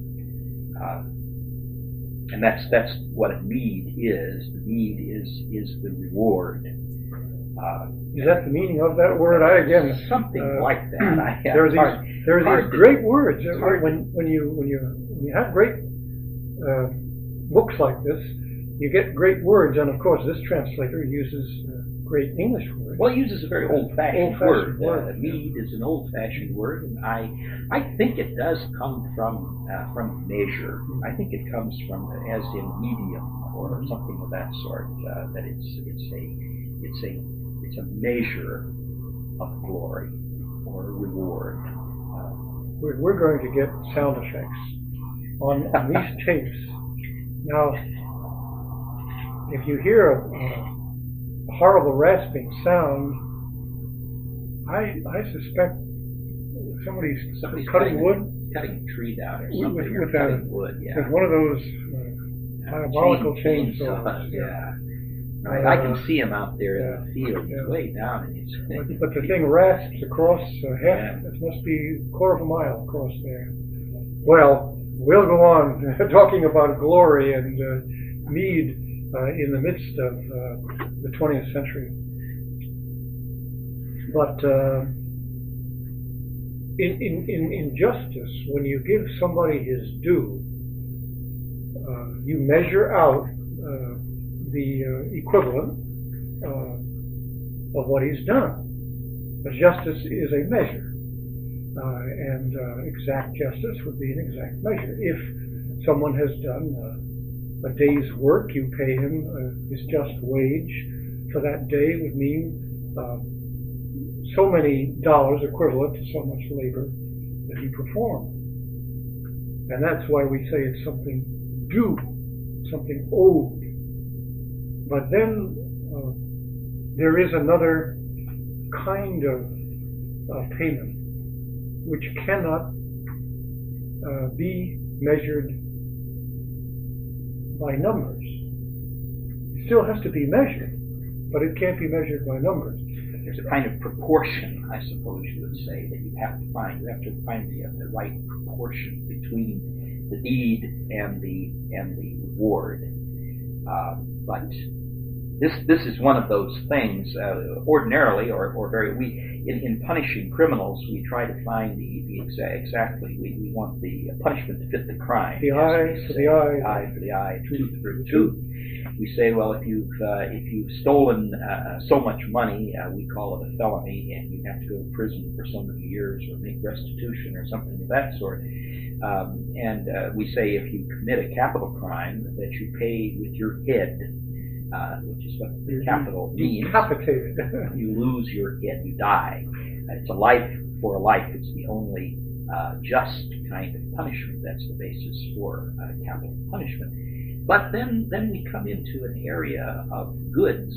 And that's what a meed is. The meed is the reward. Is that the meaning of that word? Something like that. There are these great words. When you have great books like this, you get great words, and of course, this translator uses great English words. Well, it uses a very old-fashioned word. Meed is an old-fashioned word, and I think it does come from measure. I think it comes from as in medium or something of that sort. That it's a measure of glory or reward. We're going to get sound effects on these tapes. Now, if you hear a horrible rasping sound, I suspect somebody's cutting wood. Cutting a tree down or something. With cutting wood, yeah. With one of those diabolical chainsaws. Yeah. Right. I can see him out there in the field, way down in his. But the thing rasps across half. It must be a quarter of a mile across there. Well, we'll go on talking about glory and need in the midst of the 20th century. But in justice, when you give somebody his due, you measure out the equivalent of what he's done. But justice is a measure, and exact justice would be an exact measure. If someone has done a day's work, you pay him his just wage for that day would mean so many dollars equivalent to so much labor that he performed. And that's why we say it's something due, something owed. But then there is another kind of payment which cannot be measured by numbers. It still has to be measured, but it can't be measured by numbers. There's a kind of proportion, I suppose you would say, that you have to find. You have to find the right proportion between the deed and the reward. But this is one of those things. Ordinarily, or very in punishing criminals, we try to find the exactly. We want the punishment to fit the crime. The eye for the eye, eye for the eye, tooth for the tooth. We say, well, if you've stolen so much money, we call it a felony, and you have to go to prison for so many years, or make restitution, or something of that sort. And we say, if you commit a capital crime, that you pay with your head, which is what the capital means. Decapitated. You lose your head, you die. It's a life for a life. It's the only just kind of punishment. That's the basis for capital punishment. But then we come into an area of goods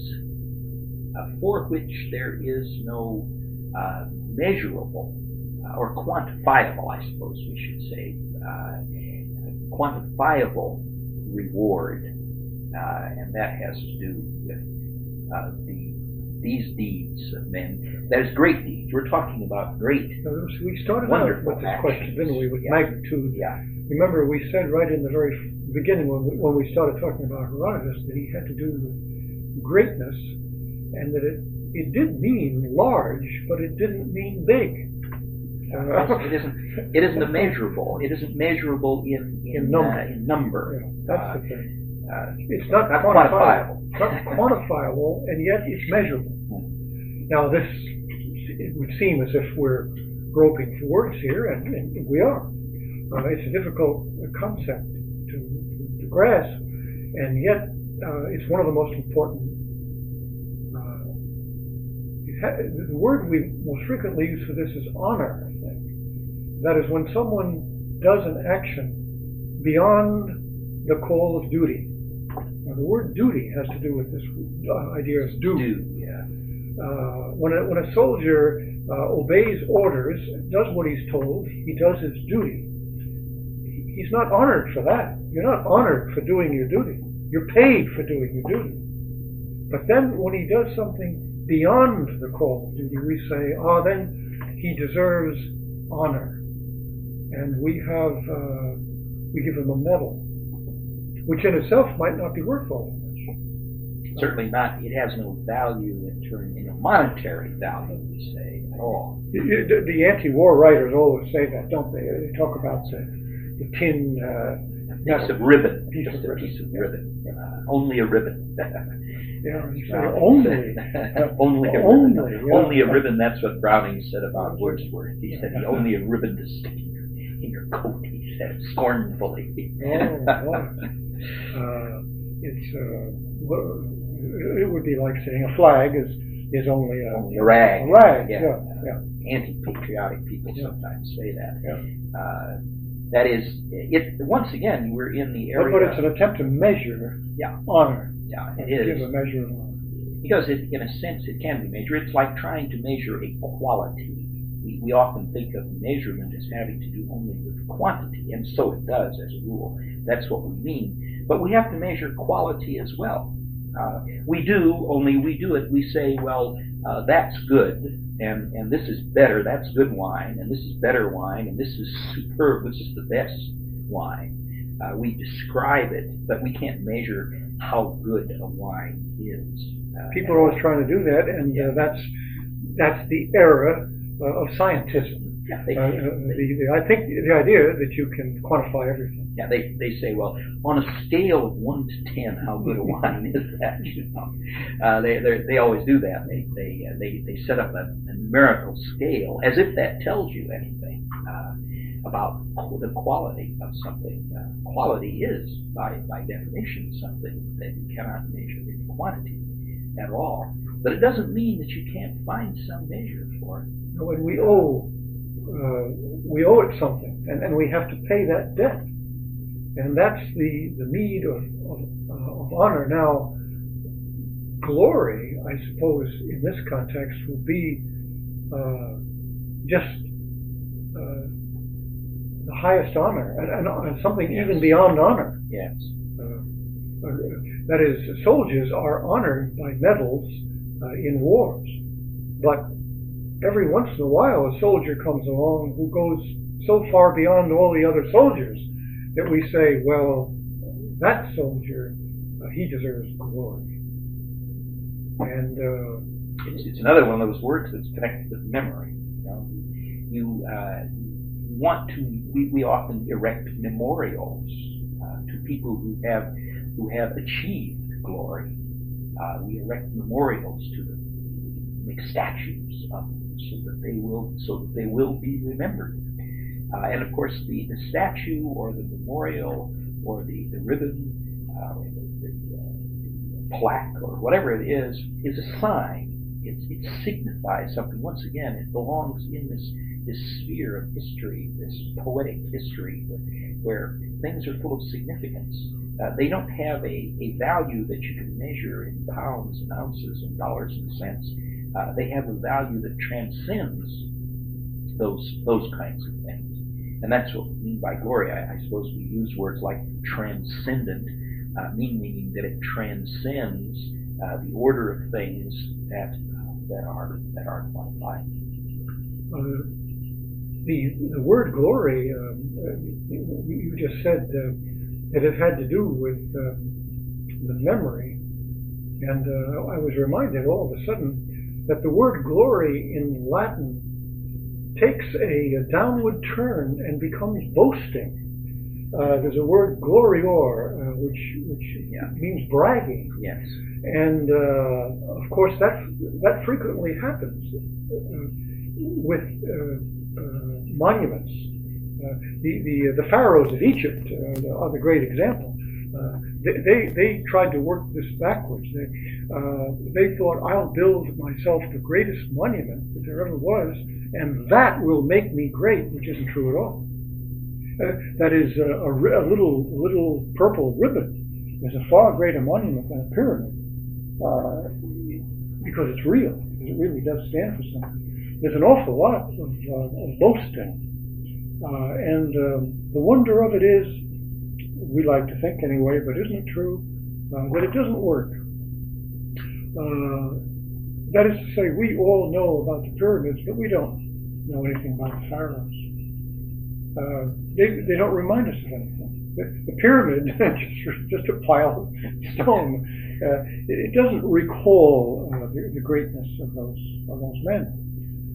for which there is no measurable or quantifiable, I suppose we should say, quantifiable reward, and that has to do with these deeds of men. That is great deeds. We're talking about great, we started out with this question, didn't we, with magnitude. Yeah. Remember, we said right in the very beginning when we started talking about Herodotus that he had to do with greatness, and that it did mean large, but it didn't mean big. It isn't measurable. It isn't measurable in number. Yeah, that's the thing. It's not quantifiable. It's not quantifiable, and yet it's measurable. Now, it would seem as if we're groping for words here, and we are. It's a difficult concept to grasp, and yet it's one of the most important. The word we most frequently use for this is honor, I think. That is, when someone does an action beyond the call of duty. Now, the word duty has to do with this idea of due. When a soldier obeys orders, does what he's told, he does his duty. He's not honored for that. You're not honored for doing your duty. You're paid for doing your duty. But then when he does something beyond the call of duty, we say, then he deserves honor. And we give him a medal, which in itself might not be worth all that much. Certainly not. It has no value in monetary value, we say, at all. The anti-war writers always say that, don't they? They talk about the tin piece of ribbon. Just a piece of ribbon. Only a ribbon. Only a ribbon. That's what Browning said about Wordsworth. He said, only a ribbon to stick in your coat, he said, scornfully. It would be like saying a flag is only a rag. A rag, yeah. Anti-patriotic people sometimes say that. Yeah. That is, once again, we're in the area. But it's an attempt to measure honor. Yeah, it is. Give a measure of honor. Because in a sense, it can be measured. It's like trying to measure a quality. we often think of measurement as having to do only with quantity, and so it does as a rule. That's what we mean. But we have to measure quality as well. We do, only we do it, we say, well, that's good, and this is better, that's good wine, and this is better wine, and this is superb, this is the best wine. We describe it, but we can't measure how good a wine is. People are always trying to do that, and that's the era of scientism. Yeah, I think the idea that you can quantify everything. Yeah, they say, well, on a scale of 1 to 10, how good a wine is that? You know, they always do that. They set up a numerical scale as if that tells you anything about the quality of something. Quality is, by definition, something that you cannot measure in quantity at all. But it doesn't mean that you can't find some measure for it. When we owe it something, and we have to pay that debt. And that's the need of honor. Now, glory, I suppose, in this context, would be just the highest honor, and something even beyond honor. Yes. That is, soldiers are honored by medals in wars, but every once in a while a soldier comes along who goes so far beyond all the other soldiers that we say, well, that soldier, he deserves glory. And it's another one of those words that's connected with memory. You want to. We often erect memorials to people who have achieved glory. We erect memorials to them, make statues of them, so that they will be remembered. And of course, the statue or the memorial or the ribbon or the plaque or whatever it is a sign. It signifies something. Once again, it belongs in this sphere of history, this poetic history where things are full of significance. They don't have a value that you can measure in pounds and ounces and dollars and cents. They have a value that transcends those kinds of things. And that's what we mean by glory. I suppose we use words like transcendent, meaning that it transcends the order of things that are quantified. The word glory, you just said that it had to do with the memory, and I was reminded all of a sudden that the word glory in Latin takes a downward turn and becomes boasting. There's a word glorior, which means bragging. Yes. And of course that frequently happens with monuments. The pharaohs of Egypt are the great example. They tried to work this backwards. They thought, I'll build myself the greatest monument that there ever was, and that will make me great, which isn't true at all. That is a little purple ribbon is a far greater monument than a pyramid, because it's real. It really does stand for something. There's an awful lot of boasting, and the wonder of it is, we like to think anyway, but isn't it true, that it doesn't work. That is to say, we all know about the pyramids, but we don't know anything about the pharaohs. They don't remind us of anything. The pyramid, just a pile of stone, it doesn't recall the greatness of those men.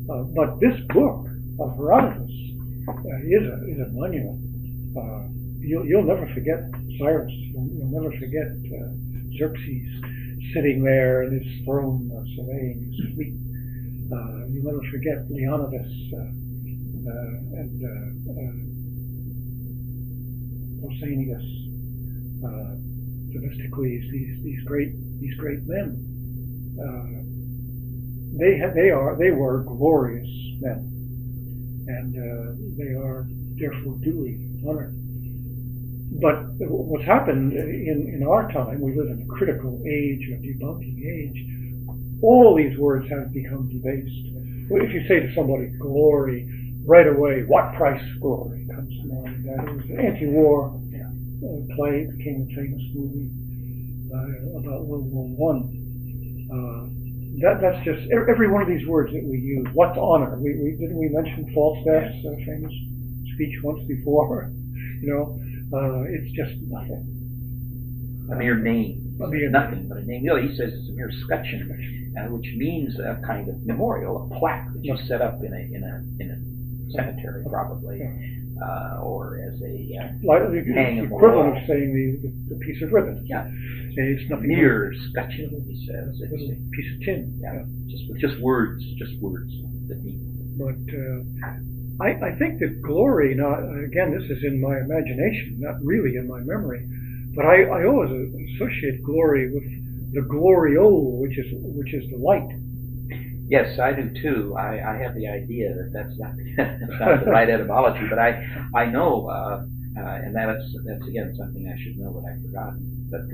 But this book of Herodotus is a monument. You'll never forget Cyrus. You'll never forget Xerxes sitting there in his throne surveying his fleet. You'll never forget Leonidas and Pausanias, Themistocles. These great men. They were glorious men, and they are therefore duly honored. But what's happened in our time, we live in a critical age, a debunking age, all these words have become debased. Well, if you say to somebody glory, right away, what price glory comes to mind? That was an anti-war play, became a famous movie about World War One. That's just every one of these words that we use. What's honor? Didn't we mention Falstaff's famous speech once before? It's just nothing. A mere name. Nothing Nothing. but a name. He says it's a mere scutcheon, which means a kind of memorial, a plaque that you set up in a cemetery, probably, or as a hang It's on the equivalent wall. of saying the piece of ribbon. Yeah, It's nothing mere scutcheon, he says. but It's, a piece of tin. yeah, just words that mean. But I think that glory, again, this is in my imagination, not really in my memory, but I always associate glory with the glorio, which is the light. Yes, I do too. I have the idea that that's not the right etymology, but I know, and that's again something I should know that I've forgotten. But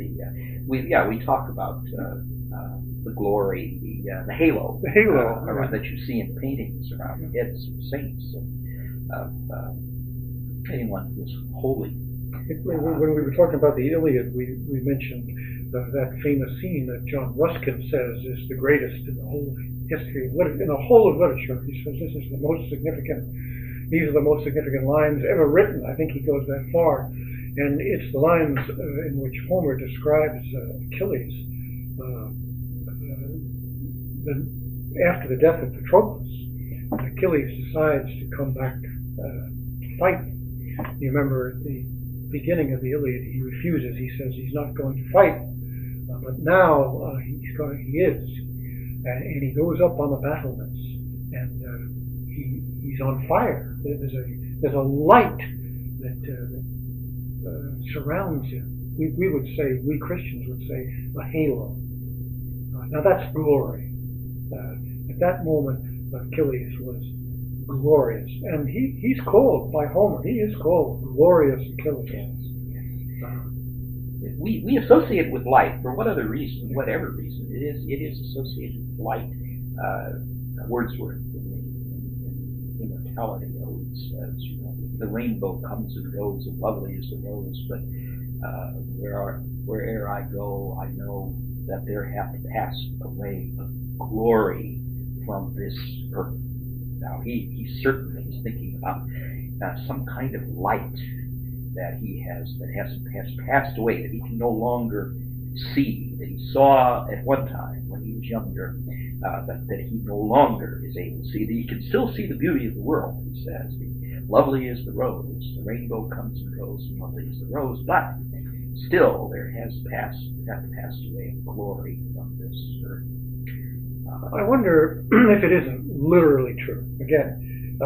we talk about the glory, the halo, The halo, around, that you see in paintings around the heads of saints of anyone who's holy. When we were talking about the Iliad, we mentioned that famous scene that John Ruskin says is the greatest in the whole history of literature, in the whole of literature. He says this is the most significant. These are the most significant lines ever written. I think he goes that far, and it's the lines in which Homer describes Achilles after the death of Patroclus. Achilles decides to come back to fight. You remember at the beginning of the Iliad, he refuses. He says he's not going to fight, but now he is, and he goes up on the battlements, and he's on fire. There's a light that surrounds him. We Christians would say a halo. Now that's glory. At that moment, Achilles was glorious, and he's called by Homer. He is called glorious Achilles. We associate with light for whatever reason. It is associated with light. Wordsworth in the Immortality Ode says, the rainbow comes and goes, and lovely is the rose, but where'er I go, I know that there hath passed away a glory from this earth. Now he certainly is thinking about some kind of light that has passed away, that he can no longer see, that he saw at one time when he was younger, that he no longer is able to see. That he can still see the beauty of the world, he says. Lovely is the rose, the rainbow comes and goes, and lovely is the rose, but still there has passed away glory from this earth. I wonder if it isn't literally true. Again,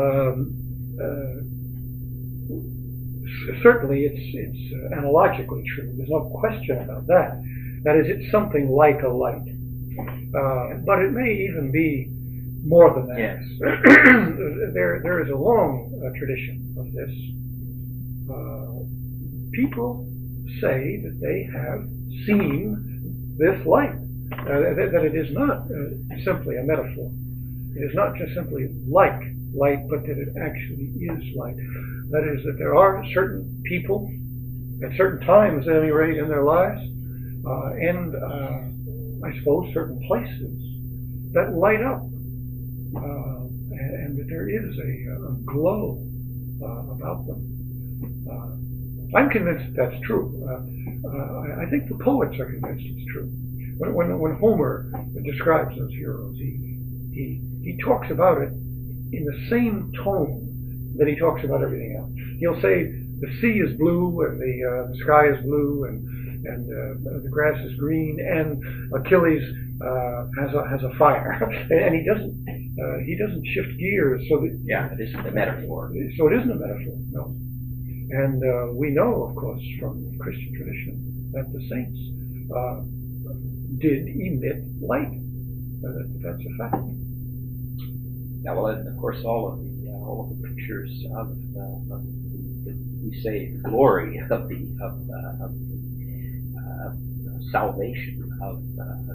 certainly it's analogically true. There's no question about that. That is, it's something like a light. But it may even be more than that. Yes. There is a long tradition of this. People say that they have seen this light. That it is not simply a metaphor. It is not just simply like light, but that it actually is light. That is, that there are certain people at certain times, at any rate, in their lives, and I suppose certain places that light up, and that there is a glow about them. I'm convinced that's true. I think the poets are convinced it's true. When Homer describes those heroes, he talks about it in the same tone that he talks about everything else. He'll say the sea is blue and the sky is blue and the grass is green and Achilles has a fire, and he doesn't shift gears so that it isn't a metaphor. So it isn't a metaphor, no. And we know, of course, from the Christian tradition that the saints did emit light. That's a fact. Yeah, well, and of course, all of the pictures of we say the glory of the salvation of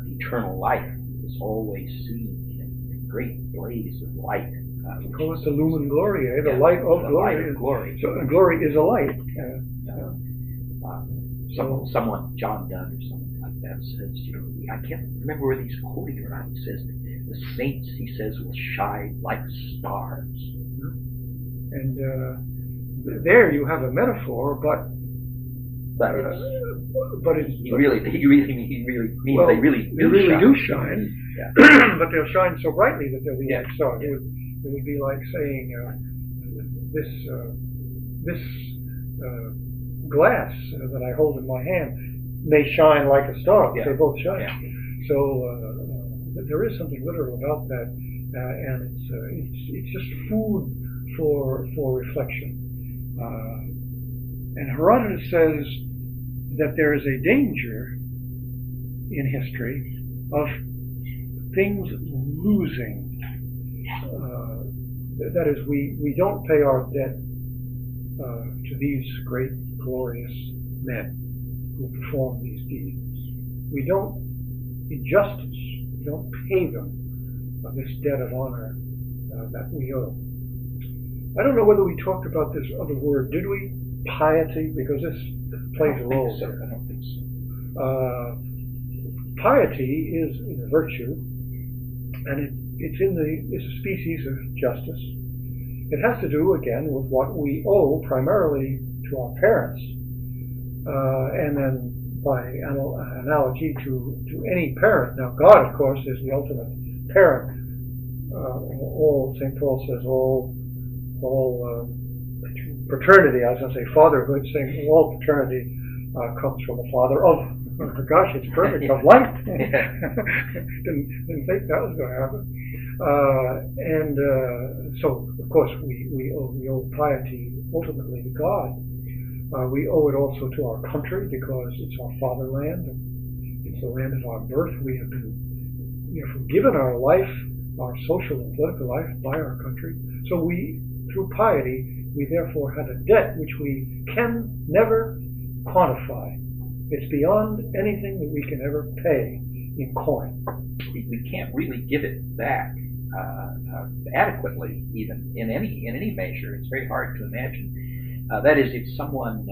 eternal life is always seen in great blaze of light. We call it the lumen gloria, the light of the glory. Light of glory. So glory is a light. Someone, John Donne or something like that, says, I can't remember where he's quoting or not. He says, the saints, he says, will shine like stars. And there you have a metaphor, but it's he really means well, they really do shine. Yeah. But they'll shine so brightly that they'll be like stars. It would be like saying this glass that I hold in my hand may shine like a star. Yeah. They both shine. Yeah. So there is something literal about that, and it's just food for reflection. And Herodotus says that there is a danger in history of things losing. That is, we don't pay our debt to these great, glorious men who perform these deeds. We don't, in justice, we don't pay them this debt of honor that we owe. I don't know whether we talked about this other word. Did we? Piety, because this plays a role. I don't think so. Piety is a virtue, and it's a species of justice. It has to do again with what we owe primarily to our parents, and then by analogy to any parent. Now, God, of course, is the ultimate parent. All St. Paul says all paternity, I was going to say fatherhood, saying all paternity comes from the Father of, gosh, it's perfect, of light. didn't think that was going to happen. So, of course, we owe piety ultimately to God. We owe it also to our country because it's our fatherland. It's the land of our birth. We have been given our life, our social and political life by our country. So through piety, we therefore have a debt which we can never quantify. It's beyond anything that we can ever pay in coin. We can't really give it back adequately, even in any measure. It's very hard to imagine. That is, if someone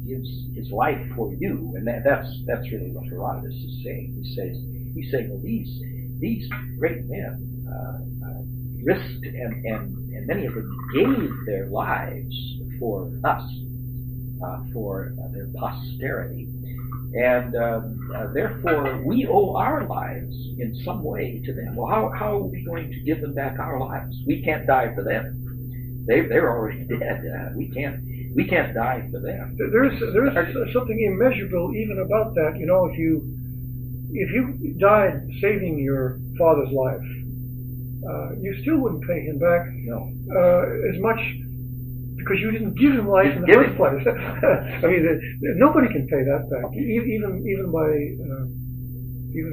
gives his life for you, and that's really what Herodotus is saying. He's saying, well, these great men risked and many of them gave their lives for us, for their posterity, and therefore we owe our lives in some way to them. Well, how are we going to give them back our lives? We can't die for them. They're already dead. We can't die for them. There's something immeasurable even about that. If you died saving your father's life, you still wouldn't pay him back. No. As much because you didn't give him life in the first place. I mean, nobody can pay that back, even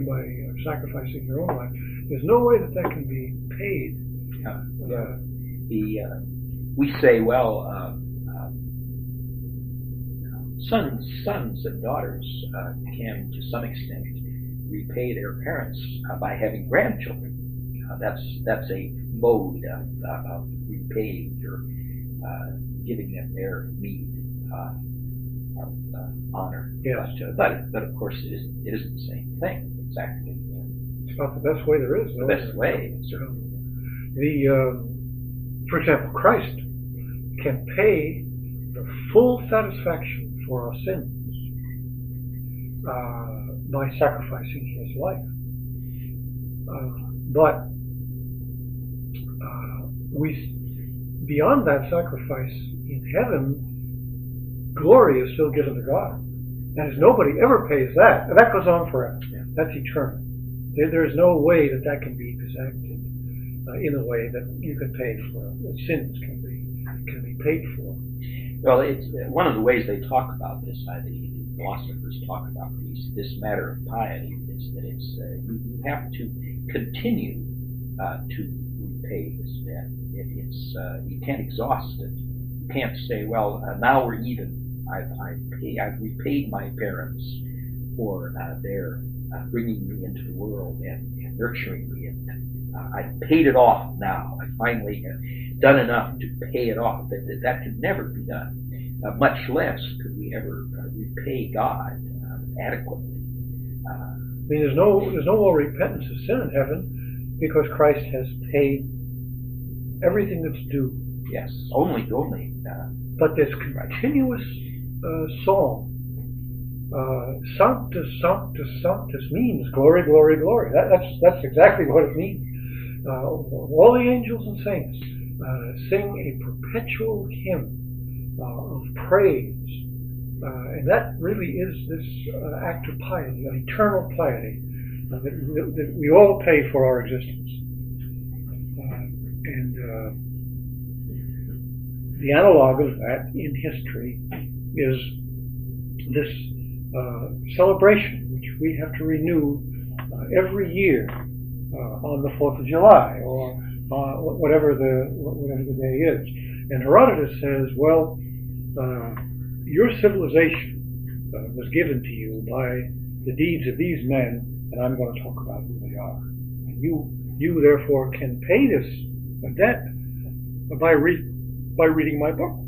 by sacrificing your own life. There's no way that can be paid. We say, well, sons and daughters can, to some extent, repay their parents by having grandchildren. That's a mode of repaying or giving them their meed of honor. Yes. But of course, it isn't the same thing exactly. It's not the best way there is. The best way, certainly. For example, Christ can pay the full satisfaction for our sins by sacrificing his life. But beyond that sacrifice in heaven, glory is still given to God. That is, nobody ever pays that. That goes on forever. Yeah. That's eternal. There is no way that can be exacted in a way that you can pay for. Sins can be paid for. Well, it's one of the ways they talk about this. The philosophers talk about this matter of piety is that it's you have to continue to repay this debt. You can't exhaust it. You can't say, well, now we're even. I've repaid my parents for their bringing me into the world and nurturing me and I've paid it off now. I finally have done enough to pay it off. That could never be done. Much less could we ever repay God adequately. I mean, there's no more repentance of sin in heaven because Christ has paid everything that's due. Yes, only. But this continuous song, Sanctus, Sanctus, Sanctus means glory, glory, glory. That's exactly what it means. All the angels and saints sing a perpetual hymn of praise. And that really is this act of piety, an eternal piety that we all pay for our existence. The analog of that in history is this celebration, which we have to renew every year on the 4th of July or whatever the day is. And Herodotus says, well, your civilization was given to you by the deeds of these men, and I'm going to talk about who they are. And you therefore can pay this debt by reading my book.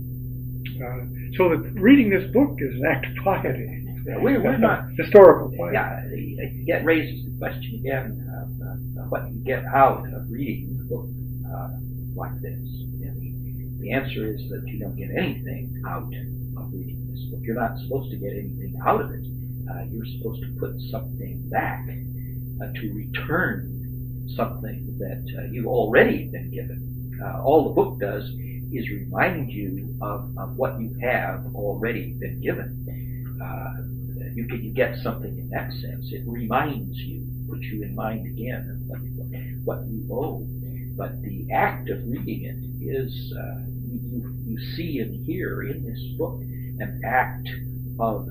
So that reading this book is an act of piety. We're not historical piety. Yeah, it raises the question again of what you get out of reading a book like this. And the answer is that you don't get anything out of reading this book. You're not supposed to get anything out of it. You're supposed to put something back to return something that you've already been given. All the book does is remind you of what you have already been given. You get something in that sense. It reminds you, puts you in mind again of what you owe. But the act of reading it is, you see and hear in this book an act of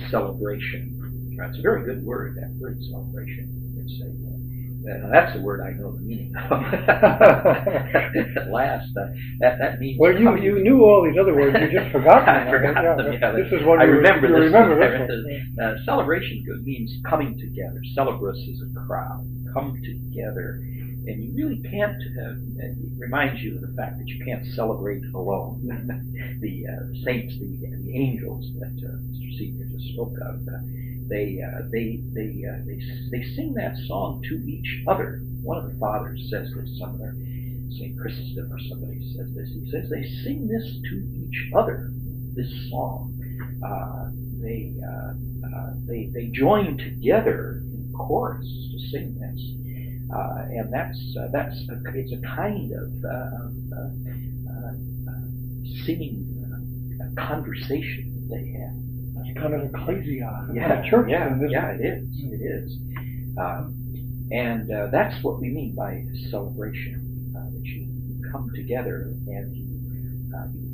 celebration. That's a very good word, that word celebration. That's the word I know the meaning of. At last, that means. Well, you knew all these other words. You just forgot them. I forgot them. Yeah, this is one. I remember this. Remember this one. Celebration means coming together. Celebrus is a crowd. Come together, and you really can't. It reminds you of the fact that you can't celebrate alone. The saints, the angels that Mr. Seeger just spoke of. They sing that song to each other. One of the fathers says this somewhere. St. Chrysostom or somebody says this. He says they sing this to each other. This song. They join together in chorus to sing this, and it's a kind of singing conversation that they have. Kind of ecclesia, church. It is. And that's what we mean by celebration. That you come together and you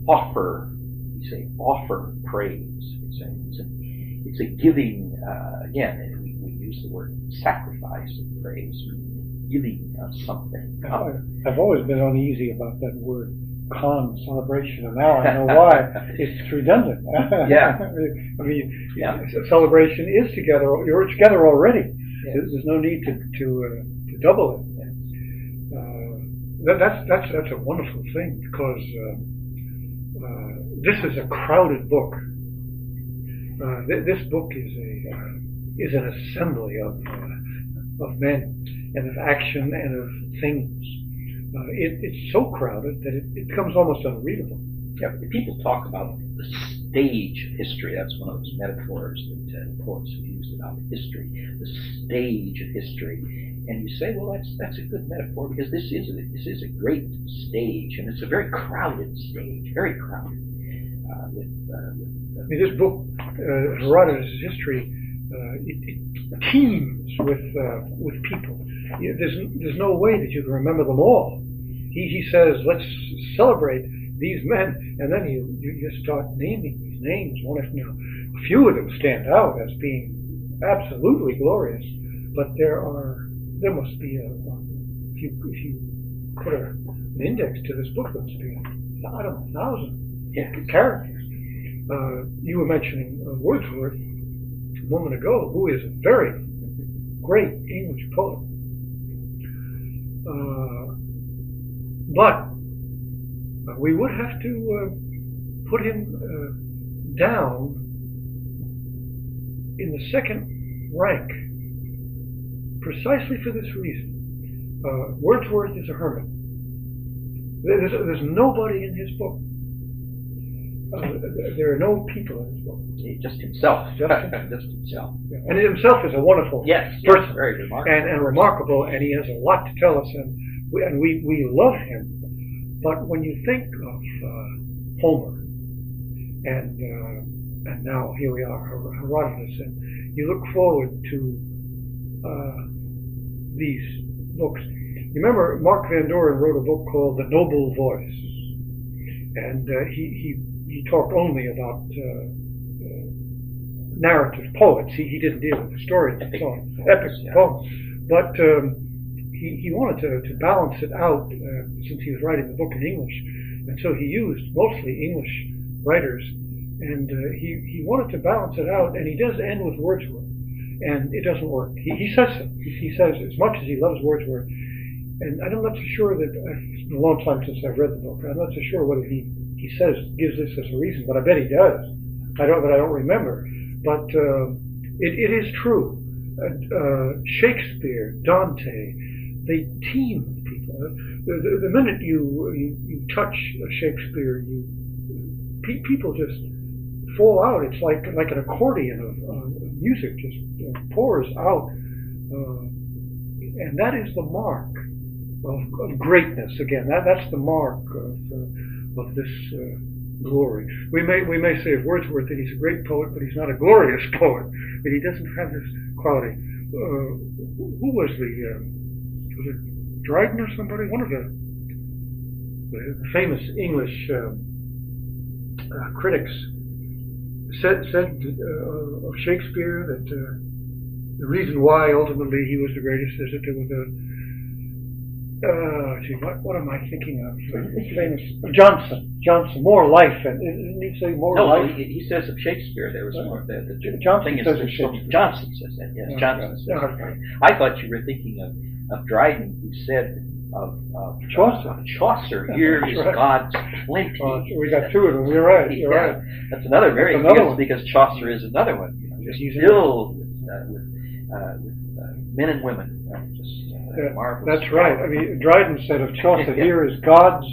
offer. We say offer praise. It's a giving. Again, we use the word sacrifice of praise, giving something. I've always been uneasy about that word. Celebration, and now I know why. It's redundant. Yeah. I mean, celebration is together. You're together already. Yes. There's no need to double it. Yes. That's a wonderful thing because this is a crowded book. This book is an assembly of men and of action and of things. It's so crowded that it becomes almost unreadable. Yeah, people talk about the stage of history. That's one of those metaphors that poets have used about history. The stage of history, and you say, well, that's a good metaphor because this is a great stage, and it's a very crowded stage, very crowded. This book, Herodotus' history, it teems with people. There's no way that you can remember them all. He says, let's celebrate these men, and then you just start naming these names one after another. A few of them stand out as being absolutely glorious, but there must be if you put an index to this book, there must be 1,000 characters. You were mentioning Wordsworth a moment ago, who is a very great English poet. But we would have to put him down in the second rank, precisely for this reason. Wordsworth is a hermit. There's nobody in his book. There are no people in his book. Just himself. Just himself. Yeah. And himself is a wonderful person, very remarkable, and remarkable, and he has a lot to tell us, and we love him. But when you think of Homer, and now here we are, Herodotus, and you look forward to these books. Remember, Mark Van Doren wrote a book called The Noble Voice, and he talked only about narrative poets. He didn't deal with historians and so on, epic poems. But he wanted to balance it out since he was writing the book in English, and so he used mostly English writers, and he wanted to balance it out, and he does end with Wordsworth, and it doesn't work. He says so. He says, as much as he loves Wordsworth, and I'm not so sure that, it's been a long time since I've read the book, I'm not so sure whether he says, gives this as a reason, but I bet he does. But I don't remember. But it is true. Shakespeare, Dante, they team of people. The minute you touch Shakespeare, people just fall out. It's like an accordion of music just pours out, and that is the mark of greatness. Again, that's the mark of this glory. We may say of Wordsworth that he's a great poet, but he's not a glorious poet. That he doesn't have this quality. Who was it Dryden or somebody? One of the famous English critics said of Shakespeare that the reason why ultimately he was the greatest is that there was what am I thinking of? Famous Johnson, more life, and didn't he say more life? No, he says of Shakespeare there was more. Johnson says of Shakespeare. Johnson says that. Yes, Johnson says that. I thought you were thinking of Dryden, who said of Chaucer. Here is God's plenty. We got two of them. You're right. You're right. That's another very good because Chaucer is another one. Just filled with men and women. Marvelous. That's right. I mean, Dryden said of Chaucer, here is God's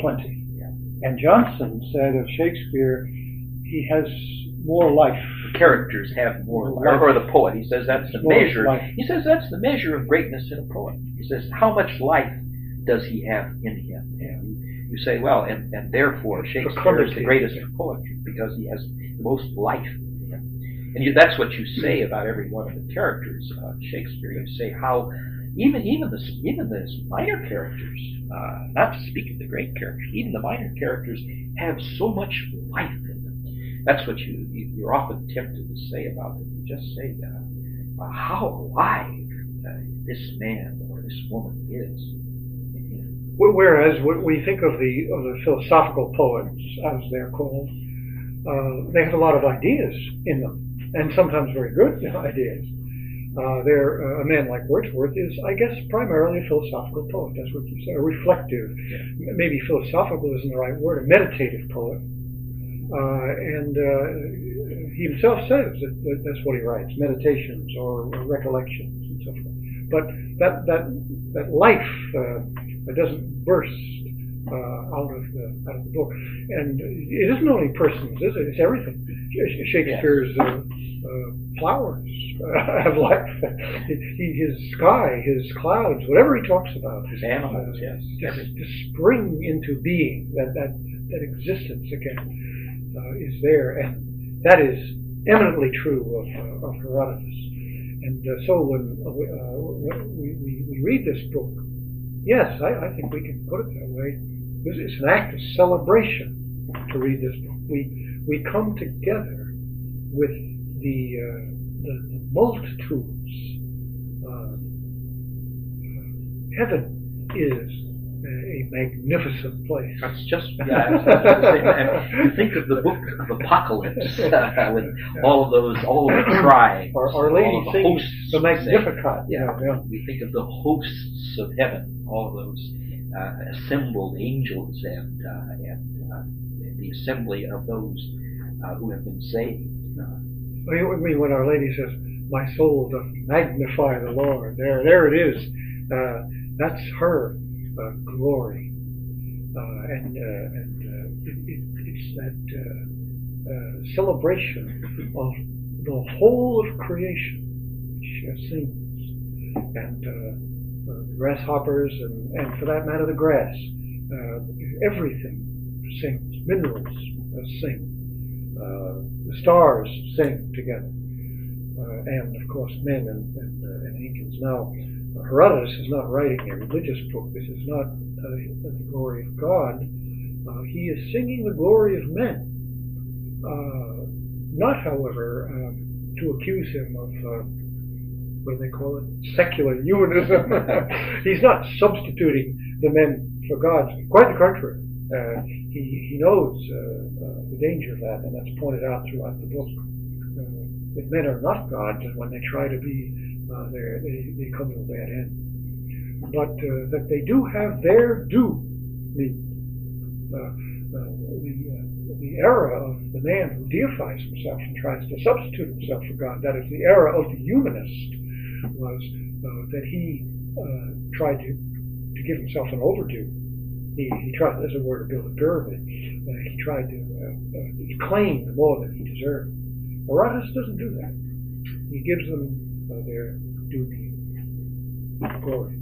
plenty. Yeah. And Johnson said of Shakespeare, he has more life. The characters have more life. Or the poet. He says that's the measure. He says that's the measure of greatness in a poet. He says, how much life does he have in him? And you say, well, and therefore Shakespeare is the greatest of poetry because he has the most life in him. And that's what you say about every one of the characters of Shakespeare. You say how even the minor characters, not to speak of the great characters, even the minor characters have so much life in them. That's what you're often tempted to say about them. You just say how alive this man or this woman is. Whereas when we think of the philosophical poets, as they're called, they have a lot of ideas in them, and sometimes very good ideas. A man like Wordsworth is, I guess, primarily a philosophical poet. That's what you say, a reflective. Maybe philosophical isn't the right word, a meditative poet. And he himself says that that's what he writes, meditations or recollections and so forth. But that life that doesn't burst out of the book, and it isn't only persons, is it? It's everything. Shakespeare's flowers have life. His sky, his clouds, whatever he talks about, his animals, just spring into being. That existence again is there, and that is eminently true of Herodotus. And so when we read this book, yes, I think we can put it that way. It's an act of celebration to read this book. We come together with the multitudes. Heaven is a magnificent place. That's just, yeah, I was about to say that. You think of the book of Apocalypse with all of the tribes, Our Lady all of the sings hosts. the Magnificat. Yeah, we think of the hosts of heaven, all of those assembled angels and the assembly of those who have been saved. I mean, when Our Lady says, "My soul doth magnify the Lord," there it is. That's her glory, and it's that celebration of the whole of creation which sings, and the grasshoppers, and for that matter, the grass, everything sings. Minerals sing. The stars sing together, and of course men and angels. Now, Herodotus is not writing a religious book. This is not the glory of God. He is singing the glory of men. Not, however, to accuse him of what do they call it? Secular humanism. He's not substituting the men for gods. Quite the contrary. He knows the danger of that, and that's pointed out throughout the book. If men are not gods, and when they try to be, they come to a bad end. But that they do have their due meat. The era of the man who deifies himself and tries to substitute himself for God, that is the era of the humanist, was that he tried to give himself an overdue. He tried, as a word, to build a pyramid. He tried to claim more than he deserved. Herodotus doesn't do that. He gives them their due glory.